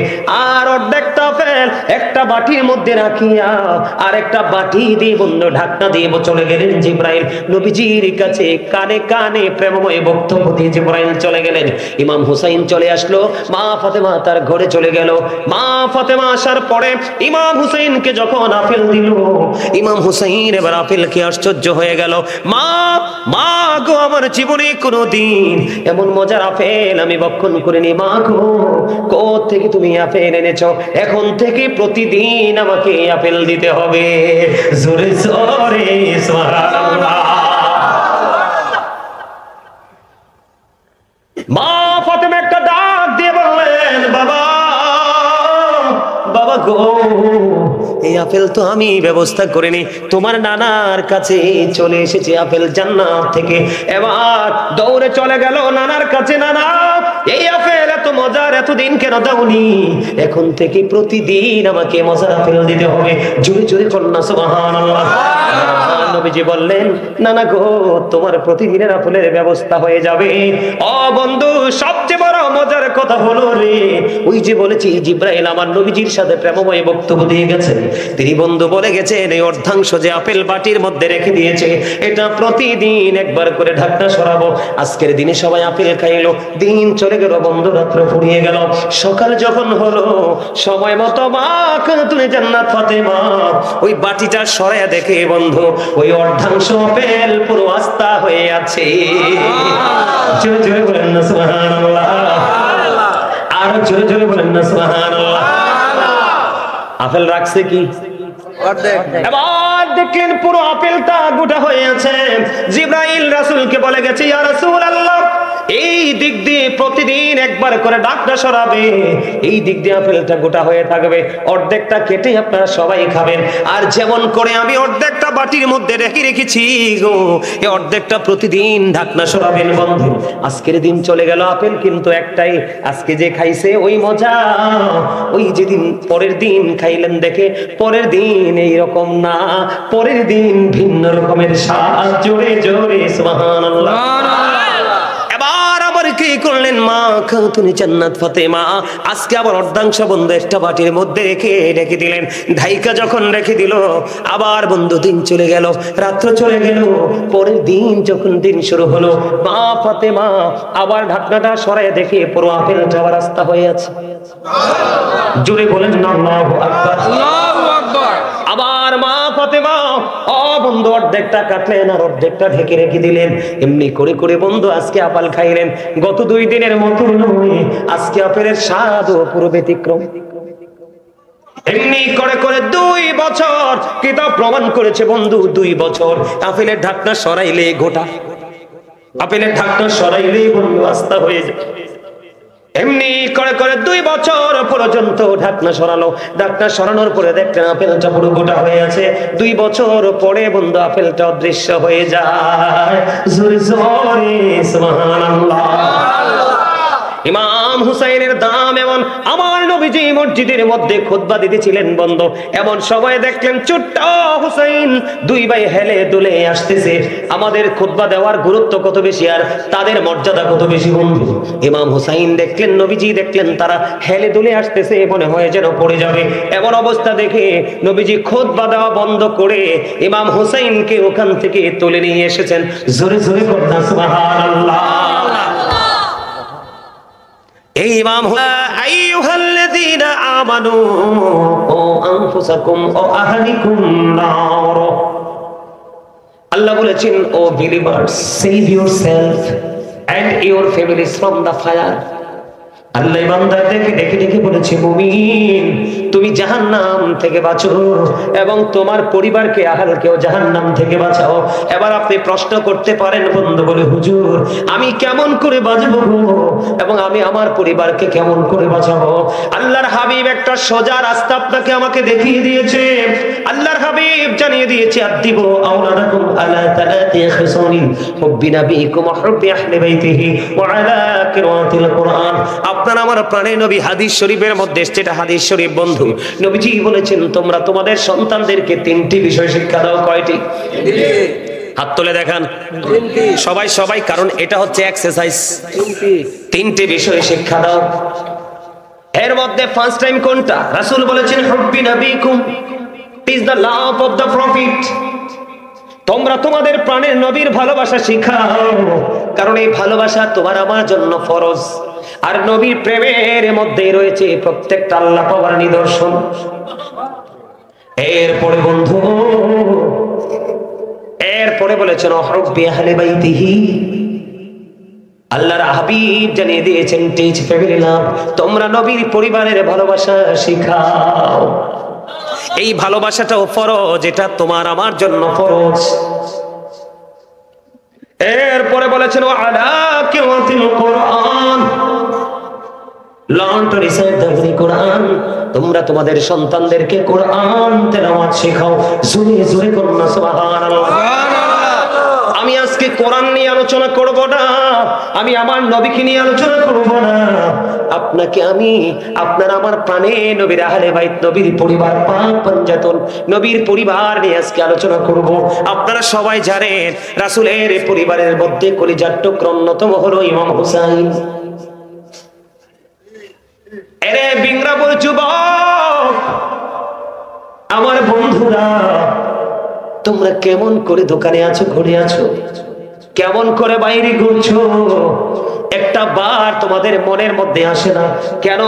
আর অর্ধেকটা আপেল একটা বাটির মধ্যে রাখিয়া আর একটা বাটি দিয়ে বন্ধ ঢাকনা দিয়ে চলে গেলেন জিব্রাইল নবীজির কাছে। কানে কানে প্রেমময় বক্তব্য দিয়ে জিব্রাইল চলে গেলেন। ইমাম হুসাইন চলে আসলো, মা ফাতেমা তার ঘরে চলে গেল। মা ফাতেমা আসার পরে ইমাম হুসাইনকে যখন আপেল দিল, ইমাম হুসাইন এবার আপেলকে আশ্চর্য হয়ে গেল। মা মা গো, আমার জীবনে কোনোদিন এমন মজার আপেল আমি ভক্ষণ করিনি। মা গো, কোথা থেকে তুমি আপেল এনেছো? এখন থেকে প্রতিদিন আমাকে আপেল দিতে হবে। জোরে জোরে সুবহানাল্লাহ। মা ফাতেমা একটা ডাক দিয়ে বললেন, বাবা বাবা গো, এই আপেল তো আমি ব্যবস্থা করিনি, তোমার নানার কাছে চলে এসেছে আপেল জান্নাত থেকে। এবার দৌড়ে চলে গেল নানার কাছে। নানা এই আপেল এত মজার, এতদিন কেন দাওনি? এখন থেকে প্রতিদিন আমাকে মজার আপেল দিতে হবে। জোরে জোরে কন্যা সুবহানাল্লাহ। নবীজি বললেন, না না গো, তোমার প্রতিদিনের আপেলের ব্যবস্থা হয়ে যাবে। ও বন্ধু, সবচেয়ে বড় মজার কথা হলো রে, ওই যে বলেছি জিব্রাইল আমার নবীজির সাথে প্রেমময় বক্তব্য দিয়ে গেছেন। তিনি বন্ধু বলে গেছেন, এই অর্ধাংশ যে আপেল বাটির মধ্যে রেখে দিয়েছে, এটা প্রতিদিন একবার করে ঢাকনা সরাবো। আজকের দিনে সবাই আপেল খাইলো, দিন চলে গেল বন্ধু, রাত্র ফুরিয়ে গেল। সকাল যখন হলো, সময় মতো মা খাতুনে জান্নাত ফাতেমা ওই বাটিটা সরাইয়া দেখে বন্ধু, ওই অর্ধাংশ আপেল পুরো আস্তা হয়ে আছে। জোরে জোরে বলেন না সুবহানাল্লাহ। আর জোরে জোরে বলেন না সুবহানাল্লাহ। আপেল রাখছে কি? এবার দেখলেন পুরো আপেলটা গোটা হয়ে আছে। জিবরাইল রাসূলকে বলে গেছে, ইয়া রাসূলুল্লাহ, এই দিক দিয়ে প্রতিদিন একবার করে ডাকটা সরাবে, এই দিক দিয়ে আপেলটা গোটা হয়ে থাকবে, অর্ধেকটা কেটে আপনারা সবাই খাবেন। আর যেমন করে আমি অর্ধেকটা বাটির মধ্যে রেখেছি গো, এই অর্ধেকটা প্রতিদিন ঢাকনা সরাবেন বন্ধু। আজকের দিন চলে গেল, আপেল কিন্তু একটাই। আজকে যে খাইছে ওই মজা, ওই যেদিন পরের দিন খাইলেন দেখে পরের দিন এই রকম না, পরের দিন ভিন্ন রকমের স্বাদ। জোরে জোরে সুবহানাল্লাহ। কি করলেন মা খাতুনে জান্নাত ফাতেমা, আজকে আবার অর্ধাংশ বন্ধু একটা বাটির মধ্যে রেখে দিলেন। ঢাইকা যখন রেখে দিল, আবার বন্ধু দিন চলে গেল, রাত্র চলে গেল। পরের দিন যখন দিন শুরু হলো, মা ফাতেমা আবার ঢাকনাটা সরায় দেখে পুরো আপেলটা আবার রাস্তা হয়ে আছে। জোরে বলেন না আল্লাহু আকবার। আল্লাহু আকবার। আবার মা ফাতেমা বন্ধু অর্ধেকটা কাটলেন আর অর্ধেকটা ঢেকে রেখে দিলেন। এমনি করে করে বন্ধু আজকে আপেল খাইলেন। গত 2 দিনের মতো নয়, আজকে আপেলের স্বাদও পুরো ব্যতিক্রম। এমনি করে করে 2 বছর কিতাব প্রমাণ করেছে বন্ধু, 2 বছর আপেলের ঢাকনা সরাইলে গোটা, আপেলের ঢাকনা সরাইলে বন্ধু আস্তা হয়ে যায়। এমনি করে করে 2 বছর পর্যন্ত ঢাকনা সরালো। ঢাকনা সরানোর পরে দেখলেন আপেলটা পুরো গোটা হয়ে আছে। 2 বছর পরে বন্ধু আপেলটা অদৃশ্য হয়ে যায়। জোরে জোরে সুবহানাল্লাহ। ইমাম হুসাইনের দাম এমন, আমার নবীজি মসজিদের মধ্যে খুতবা দিতেছিলেন বন্ধু, এমন সময় দেখলেন ছোট্ট হুসাইন 2 ভাই হেলে দুলে আসতেছে। আমাদের খুতবা দেওয়ার গুরুত্ব কত বেশি আর তাদের মর্যাদা কত বেশি বন্ধু। ইমাম হুসাইন দেখলেন, নবীজি দেখলেন তারা হেলে দুলে আসতেছে, মনে হয় যেন পড়ে যাবে। এমন অবস্থা দেখে নবীজি খুতবা দেওয়া বন্ধ করে ইমাম হুসাইনকে ওখান থেকে তুলে নিয়ে এসেছেন। জোরে জোরে পড়না সুবহানাল্লাহ। এই ইমাম আইয়ুহাল্লাযীনা আমানু ও আনফুসাকুম ও আহলিকুম নার, আল্লাহ বলেছেন, O believers, save yourself and your families from the fire. আল্লাহ বান্দাদেরকে ডেকে ডেকে বলেছে, মুমিন তুমি জাহান্নাম থেকে বাঁচো এবং তোমার পরিবারকে আহলকেও জাহান্নাম থেকে বাঁচাও। এবার আপনি প্রশ্ন করতে পারেন বন্ধু বলে, হুজুর আমি কেমন করে বাঁচবো এবং আমি আমার পরিবারকে কেমন করে বাঁচাবো? আল্লাহর হাবিব একটা সোজা রাস্তা আপনাকে আমাকে দেখিয়ে দিয়েছে। আল্লাহর হাবিব জানিয়ে দিয়েছে, আদিবু আওলাদাকুম আলা তালাতি খিসালিন হুব্বি নাবিয়িকুম ওয়া হুব্বি আহলি বাইতিহি ওয়া আলা কিরাআতিল কুরআন। আপনারা আমার প্রাণের নবী হাদিস শরীফের মধ্যে এসেছে, এটা হাদিস শরীফ বন্ধু। নবীজি বলেছেন, তোমরা তোমাদের সন্তানদেরকে 3টি বিষয় শিক্ষা দাও। কয়টি? হাত তুলে দেখান সবাই সবাই, কারণ এটা হচ্ছে এক্সারসাইজ। 3টি বিষয় শিক্ষা দাও। এর মধ্যে ফার্স্ট টাইম কোনটা? রাসূল বলেছেন, হুব্বি নাবিকুম is the love of the prophet. তোমরা তোমাদের প্রাণের নবীর ভালোবাসা শিখাও, কারণ এই ভালোবাসা তোমার আমার জন্য ফরজ। আর নবীর প্রেমের মধ্যে রয়েছে প্রত্যেকটা আল্লাহ পাওয়ার নিদর্শন। এরপরে বন্ধু, এরপরে বলেছেন হুব্বি আহলি বাইতিহি। আল্লাহর হাবিব জানিয়ে দিয়েছেন, টিচ ফ্যামিলি লাভ, তোমরা নবীর পরিবারের ভালোবাসা শিখাও। এই ভালোবাসাটাও ফরজ, এটা তোমার আমার জন্য ফরজ। এরপরে বলেছেন, ওয়ালা কিরাতিল কুরআন, learn to recite the holy Quran. তোমরা তোমাদের সন্তানদেরকে কোরআন তেলাওয়াত শেখাও। জোরে জোরে করুন না সুবহানাল্লাহ। আমি আজকে কোরআন নিয়ে আলোচনা করব না, আমি আমার নবীকে নিয়ে আলোচনা করব না। আপনাকে আমি আপনার আমার প্রাণে নবীর আহলে বাইত, নবীর পরিবার, পাক পাঞ্জাতন, নবীর পরিবার নিয়ে আজকে আলোচনা করব। আপনারা সবাই জানেন রাসূলের পরিবারের মধ্যে কলিজার টুকরা অন্যতম হলো ইমাম হুসাইন। এরে বিংরাবুর যুবক, আমার বন্ধুরা, তোমরা কেমন করে দোকানে আছো, ঘুরে আছো, কেমন করে বাইরে ঘুরছো? একটা বার তোমাদের মনের মধ্যে আসে না কেন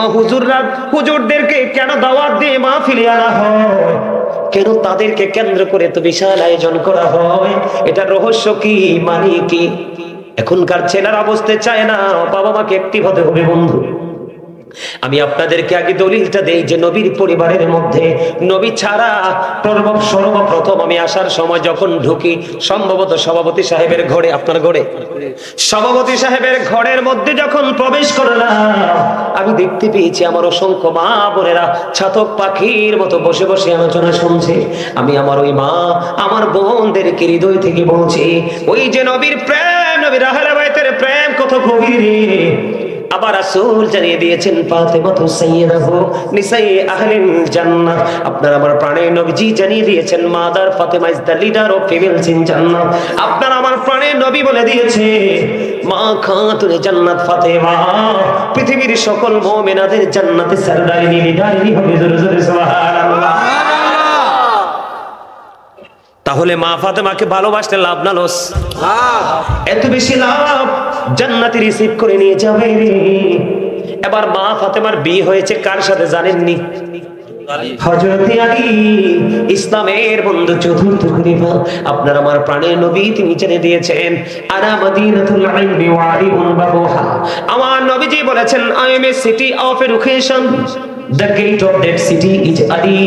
হুজুরদেরকে কেন দাওয়াত দিয়ে মাহফিলে আনা হয়? কেন তাদেরকে কেন্দ্র করে তো বিশাল আয়োজন করা হয়? এটা রহস্য কি, মানে কি? এখনকার ছেলেরা বুঝতে চায় না, বাবা মাকে একটি হতে হবে। বন্ধু, আমি আপনাদেরকে আগে দলিলটা দেই যে নবীর পরিবারের মধ্যে নবী ছাড়া সর্বপ্রথম আমি আসার সময় যখন ঢুকি, সম্ভবত সভাপতি সাহেবের ঘরে, আপনার ঘরে, সভাপতি সাহেবের ঘরের মধ্যে যখন প্রবেশ করলাম, আমি দেখতে পেয়েছি আমার অসংখ্য মা বোনেরা ছাতক পাখির মতো বসে বসে আলোচনা শুনছে। আমি আমার ওই মা, আমার বোনদেরকে হৃদয় থেকে বলছি, ওই যে নবীর প্রেম, নবীর আহলে বাইতের প্রেম কত গভীর। আবার রাসূল জানিয়ে দিয়েছেন ফাতেমাতু সাইয়্যিদাতু নিসাই আহলিল জান্নাহ। আপনার আমার প্রাণের নবীজি জানিয়ে দিয়েছেন mother Fatema is the leader of females in Jannah. আপনার আমার প্রাণের নবী বলে দিয়েছে মা খাতুনে জান্নাত ফাতেমা পৃথিবীর সকল মুমিনাদের জান্নাতে সরদারিনী, লিডারিনী হবে। জোরে জোরে সুবহানাল্লাহ। তাহলে মা ফাতেমাকে ভালোবাসতে লাভ না লস? এত বেশি লাভ, জান্নাতে রিসিভ করে নিয়ে যাবে। এবার মা ফাতেমার বিয়ে হয়েছে কার সাথে জানেননি? হযরত আলী, ইসলামের বন্ধু, চতুর্থ খলিফা। আপনার আমার প্রাণের নবী তিনি জেনে দিয়েছেন আনা মদিনাতুল ইলমি ওয়া আলিউন বাবুহা। আমার নবীজি বলেছেন I M a city of education, the gate of that city is Ali।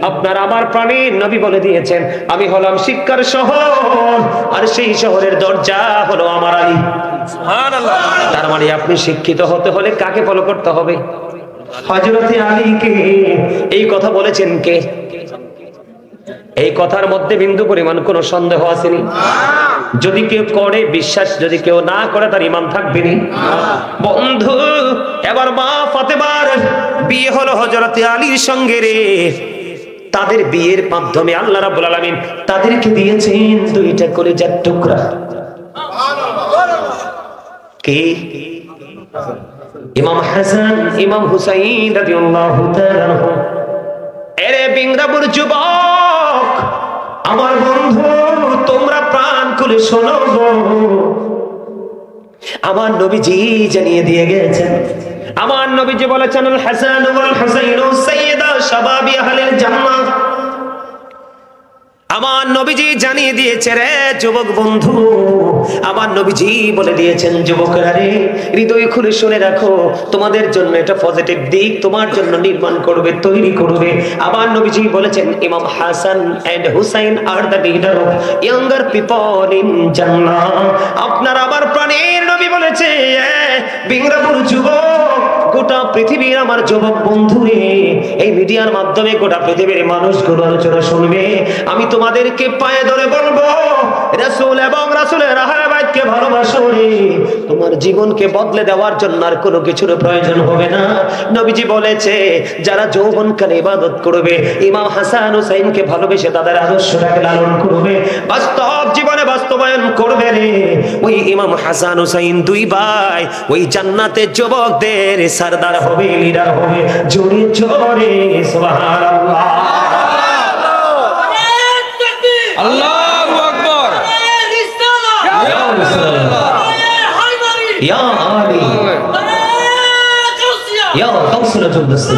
আপনার আমার প্রাণের নবী বলে দিয়েছেন আমি হলাম শিক্ষার শহর, আর সেই শহরের দরজা হলো আমার আলী। সুবহানাল্লাহ। তার মানে আপনি শিক্ষিত হতে হলে কাকে ফলো করতে হবে? হযরত আলীকে। এই কথা বলেছেন কে? এই কথার মধ্যে বিন্দু পরিমাণ কোনো সন্দেহ আসেনি? যদি কেউ করে বিশ্বাস, যদি কেউ না করে তার ঈমান থাকবে না। বন্ধু, এবার মা ফাতেমার বিয়ে হলো হযরত আলীর সঙ্গে রে। তাদের বিয়ের মাধ্যমে আল্লাহ রাব্বুল আলামিন তাদেরকে দিয়েছেন দুইটা কলিজার টুকরা। কি? ইমাম হাসান, ইমাম হুসাইন রাদিয়াল্লাহু তাআলা আনহু। এরে বিংরাবুর যুবক, আমার বন্ধু, তোমরা প্রাণ খুলে শোনো, আমার নবীজি জানিয়ে দিয়ে গেছেন, আমার নবীজি বলেছেন আল হাসান ওয়াল হুসাইন সাইয়্যিদা শাবাবি আহলিল জান্নাহ। আমার নবীজি জানিয়ে দিয়েছে রে যুবক বন্ধু, আমার নবীজি বলে দিয়েছেন যুবকরা রে, হৃদয় খুলে শুনে রাখো, তোমাদের জন্য এটা পজিটিভ দিক তোমার জন্য নির্মাণ করবে, তৈরি করবে। আমার নবীজি বলেছেন imam Hasan and Hussain are the leader of younger people in Jannah. আপনার আমার প্রাণের নবী বলেছে বিংরাপুর যুবক, গোটা পৃথিবীর আমার যুবক বন্ধুরে, এই মিডিয়ার মাধ্যমে গোটা পৃথিবীর মানুষগুলো আলোচনা শুনবে। আমি তোমাদেরকে পায়ে ধরে বলবো, রাসূল এবং রাসূলের আহলে বাইতকে ভালোবাসো রে, তোমার জীবনকে বদলে দেওয়ার জন্য আর কোনো কিছুর প্রয়োজন হবে না। নবীজি বলেছে যারা যৌবনকালে ইবাদত করবে, ইমাম হাসান হুসাইনকে ভালোবেসে তাদের আদর্শটাকে লালন করবে, বাস্তব জীবনে বাস্তবায়ন করবে রে, ওই ইমাম হাসান হুসাইন দুই ভাই ওই জান্নাতের যুবকদের সরদার হবে, লিডার হবে। জোরে জোরে সুবহানাল্লাহ। আল্লাহু আকবার। ইয়া আলী, ইয়া কাউসারাতুল দস্তি,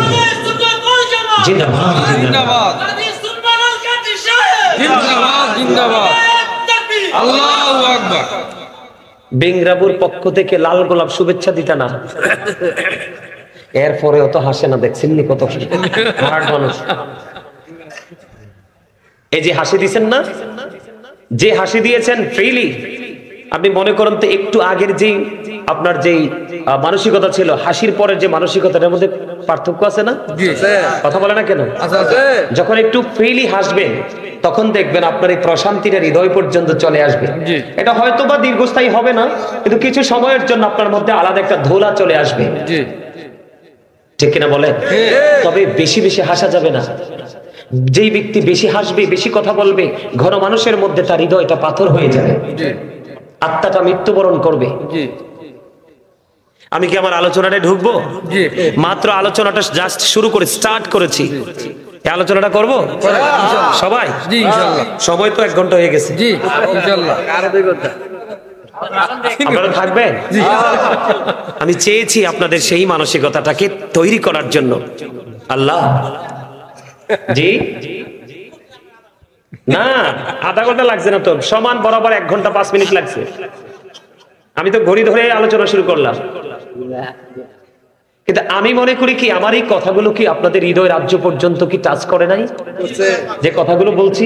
জিন্দাবাদ জিন্দাবাদ জিন্দাবাদ জিন্দাবাদ। আল্লাহু আকবার। বেংরাবুর পক্ষ থেকে লাল গোলাপ শুভেচ্ছা দিতে না, এরপরেও তো হাসে না, দেখছেন নি কত মানুষ। এই যে হাসি দিয়েছেন না, যে হাসি দিয়েছেন ফ্রিলি, আপনি মনে করেন তো একটু আগের যে আপনার যেই মানসিকতা ছিল, হাসির পরের যে মানসিকতাটার মধ্যে পার্থক্য আছে না? কথা বলে না কেন? যখন একটু ফ্রিলি হাসবেন তখন দেখবেন আপনার এই প্রশান্তিটা হৃদয় পর্যন্ত চলে আসবে। জি। এটা হয়তো বা দীর্ঘস্থায়ী হবে না, কিন্তু কিছু সময়ের জন্য আপনার মধ্যে আলাদা একটা ধোলা চলে আসবে। জি। ঠিক কিনা বলেন? তবে বেশি বেশি হাসা যাবে না। যেই ব্যক্তি বেশি হাসবে, বেশি কথা বলবে, ঘন মানুষের মধ্যে তার হৃদয়টা পাথর হয়ে যাবে, জি। আত্মাটা মৃত্যুবরণ করবে। জি। আমি কি আমার আলোচনাটা ঢুকবো? জি। মাত্র আলোচনাটা জাস্ট শুরু করে স্টার্ট করেছি, এই আলোচনাটা করব সবাই। জি ইনশাআল্লাহ। সময় তো 1 ঘন্টা হয়ে গেছে। জি ইনশাআল্লাহ। আরো 2 ঘন্টা। আপনারা থাকবেন? আমি চেয়েছি আপনাদের সেই মানসিকতাটাকে তৈরি করার জন্য। আল্লাহ জি না, আধা ঘন্টা লাগছে না তো, সমান বরাবর 1 ঘন্টা 5 মিনিট লাগছে। আমি তো ঘড়ি ধরে আলোচনা শুরু করলাম, কিন্তু আমি মনে করি কি আমার এই কথাগুলো কি আপনাদের হৃদয় রাজ্য পর্যন্ত কি টাচ করে নাই? যে কথাগুলো বলছি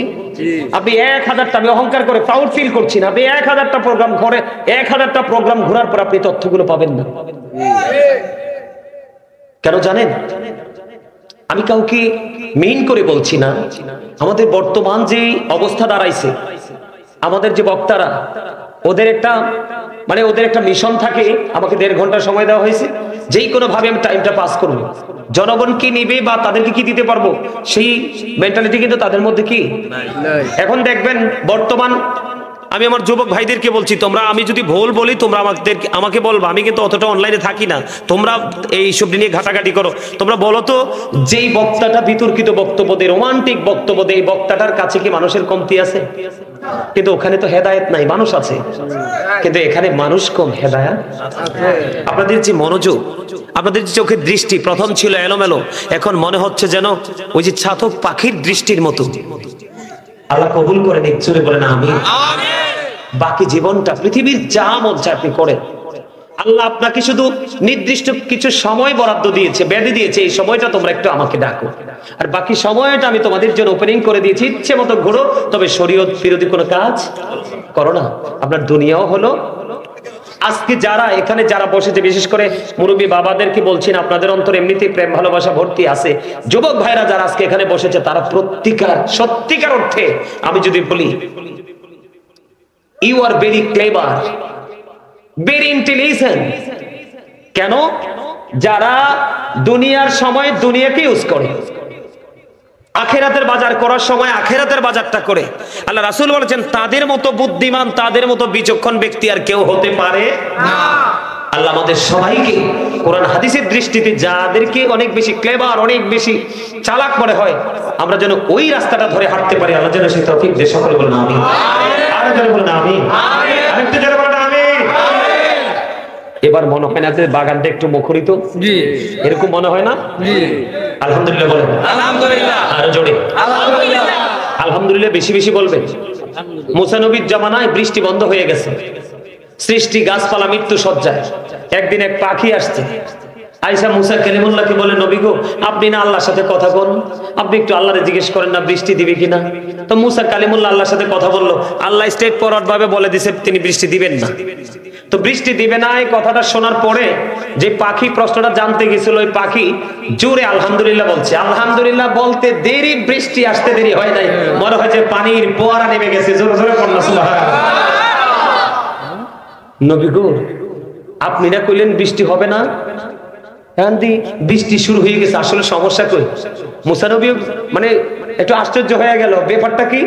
আপনি 1000টা, আমি অহংকার করে প্রাউড ফিল করছি না, আপনি 1000টা প্রোগ্রাম করে 1000টা প্রোগ্রাম ঘোরার পর আপনি তথ্যগুলো পাবেন না। কেন জানেন? আমি কাউকে মেইন করে বলছি না, আমাদের বর্তমান যে অবস্থা দাঁড়াইছে, আমাদের যে বক্তারা, ওদের একটা মিশন থাকে। আমাকে 1.5 ঘন্টা সময় দেওয়া হয়েছে, যেই কোনো ভাবে আমি টাইমটা পাস করব। জনগণ কি নিবে বা তাদেরকে কি দিতে পারবো সেই মেন্টালিটি কিন্তু তাদের মধ্যে কি নাই। এখন দেখবেন বর্তমান, আমি আমার যুবক ভাইদেরকে বলছি, তোমরা, আমি যদি ভুল বলি তোমরা আমাকে বলবা, আমি কিন্তু অতটা অনলাইনে থাকি না, তোমরা এই সব নিয়ে ঘাটাঘাটি করো। তোমরা বলো তো, যেই বক্তাটা বিতর্কিত বক্তব্য দেয়, রোমান্টিক বক্তব্য দেয়, এই বক্তাটার কাছে কি মানুষের কমতি আছে? কিন্তু ওখানে তো হেদায়েত নাই, মানুষ আছে, কিন্তু এখানে মানুষ কম, হেদায়েত। আপনাদের যে মনোযোগ, আপনাদের যে চোখের দৃষ্টি প্রথম ছিল এলোমেলো, এখন মনে হচ্ছে যেন ওই যে চাতক পাখির দৃষ্টির মতো। আল্লাহ কবুল করে নিক, জোরে বলেন আমিন। বাকি জীবনটা পৃথিবীর যা মন চায় আপনি করেন। আল্লাহ আপনাকে শুধু নির্দিষ্ট কিছু সময় বরাদ্দ দিয়েছে, বেঁধে দিয়েছে, এই সময়টা তোমরা একটু আমাকে ডাকো, আর বাকি সময়টা আমি তোমাদের জন্য ওপেনিং করে দিয়েছি, ইচ্ছে মতো ঘোরো, তবে শরীয়ত বিরোধী কোনো কাজ করো না। আপনার দুনিয়াও হলো। আজকে যারা এখানে যারা বসেছে, বিশেষ করে মুরব্বী বাবাদেরকে বলছেন, আপনাদের অন্তরে এমনিতেই প্রেম ভালোবাসা ভর্তি আছে। যুবক ভাইরা যারা আজকে এখানে বসেছে, তারা সত্যিকার অর্থে আমি যদি বলি, you are very clever, very intelligent. কেন? যারা দুনিয়ার সময় দুনিয়াকে ইউজ করে, আখেরাতের বাজার করার সময় আখেরাতের বাজারটা করে। আল্লাহ রাসূল বলেছেন, তাদের মতো বুদ্ধিমান, তাদের মতো বিচক্ষণ ব্যক্তি আর কেউ হতে পারে না। আল্লাহ আমাদের সবাইকে কোরআন হাদিসের দৃষ্টিতে যাদেরকে অনেক বেশি ক্লেভার, অনেক বেশি চালাক মনে হয়, আমরা যেন ওই রাস্তাটা ধরে হাঁটতে পারি। আল্লাহ যেন সেই তৌফিক দেয়। সকলে বলেন আমিন। আরো জোরে বলেন আমিন। আরেকটু জোরে বলেন আমিন। এবার মনে হয় না যে বাগানটা একটু মুখরিত? জি। এরকম মনে হয় না? জি। আলহামদুলিল্লাহ বলেন। আলহামদুলিল্লাহ। আরো জোরে আলহামদুলিল্লাহ। আলহামদুলিল্লাহ বেশি বেশি বলবেন। মুসা নবীর জামানায় বৃষ্টি বন্ধ হয়ে গেছে, সৃষ্টি গাছপালা মৃত্যু সজ্জায়। একদিন এক পাখি আসছে, আয়েশা মুসা কালিমুল্লাহকে বলে, নবী গো, আপনি না আল্লাহর সাথে কথা বল, আপনি একটু আল্লাহরে জিজ্ঞেস করেন না বৃষ্টি দিবে কিনা। তো মুসা কালিমুল্লাহ আল্লাহর সাথে কথা বললো, আল্লাহ স্ট্রেট ফরওয়ার্ড ভাবে বলে দিছে তিনি বৃষ্টি দিবেন না। তো বৃষ্টি দিবে না এই কথাটা শোনার পরে যে পাখি প্রশ্নটা জানতে গেছিল, ওই পাখি জোরে আলহামদুলিল্লাহ বলছে। আলহামদুলিল্লাহ বলতে দেরি, বৃষ্টি আসতে দেরি হয় নাই, মনে হয় যে পানির ফোয়ারা নেমে গেছে। জোরে জোরে পড়না সুবহানাল্লাহ। নবী গো, আপনি না কইলেন বৃষ্টি হবে না, বৃষ্টি শুরু হয়ে গেছে, আসলে সমস্যা কই? মুসা নবী মানে একটু আশ্চর্য হয়ে গেল, ব্যাপারটা কি?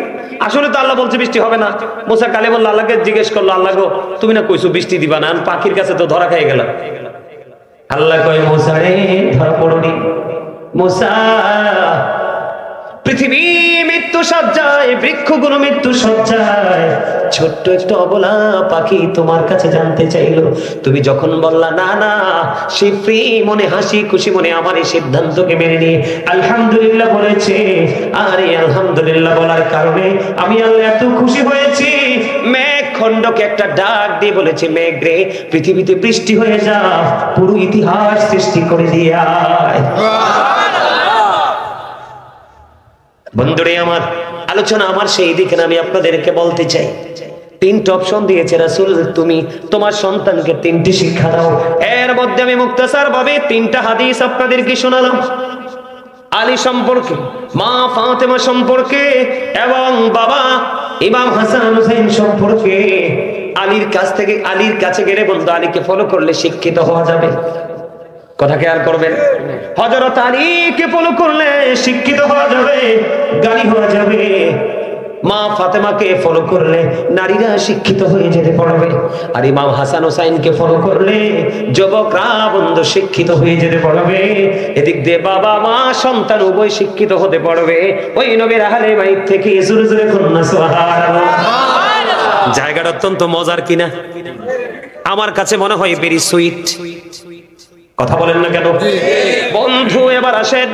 আসলে তো আল্লাহ বলছে বৃষ্টি হবে না। মুসা কালিমুল্লাহ আল্লাহকে জিজ্ঞেস করলো, আল্লাহ গো, তুমি না কইছো বৃষ্টি দিবা না, পাখির কাছে তো ধরা খেয়ে গেল। আল্লাহ কয়, মুসা রে, ধরা পড়নি। মুসা, পৃথিবী মৃত্যু সজ্জায়, বৃক্ষগুলো মৃত্যু সজ্জায়, ছোট্ট একটা অবলা পাখি তোমার কাছে জানতে চাইলো। তুমি যখন বললা না না, সে ফ্রি মনে, হাসি খুশি মনে আমার এই সিদ্ধান্তকে মেনে নিয়ে আলহামদুলিল্লাহ বলেছে। আর এই আলহামদুলিল্লাহ বলার কারণে আমি আল্লাহ এত খুশি হয়েছি, মেঘ খণ্ডকে একটা ডাক দিয়ে বলেছে, মেঘ রে, পৃথিবীতে বৃষ্টি হয়ে যা, পুরো ইতিহাস সৃষ্টি করে দিয়ে আয়। বন্ধুরে আমার, আলোচনা আমার সেই দিকে আমি আপনাদেরকে বলতে চাই, 3টা অপশন দিয়েছে রাসূল, তুমি তোমার সন্তানকে 3টি শিক্ষা দাও। এর মধ্যে আমি মুক্তাসার ভাবে 3টা হাদিস আপনাদেরকে শোনালাম। আলী সম্পর্কে, মা ফাতেমা সম্পর্কে এবং বাবা ইমাম হাসান হুসাইন সম্পর্কে আলীর কাছে গেলে বলতো আলীকে ফলো করলে শিক্ষিত হওয়া যাবে। কথা খেয়াল করবেন, হযরত আলীকে ফলো করলে শিক্ষিত হওয়া যাবে, জ্ঞানী হওয়া যাবে। মা ফাতেমাকে ফলো করলে নারীরা শিক্ষিত হয়ে যেতে পারবে, আর ইমাম হাসান হুসাইনকে ফলো করলে যুবকরা বন্ধু শিক্ষিত হয়ে যেতে পারবে। এদিক দিয়ে বাবা মা সন্তান উভয় শিক্ষিত হতে পারবে। ওই নবীর আহলে বাইত থেকে জোরে জোরে কন্যা সুবহানাল্লাহ। জায়গাটা অত্যন্ত মজার কিনা? আমার কাছে মনে হয় ভেরি সুইট। কথা বলেন না কেন বন্ধু? এবার আসেন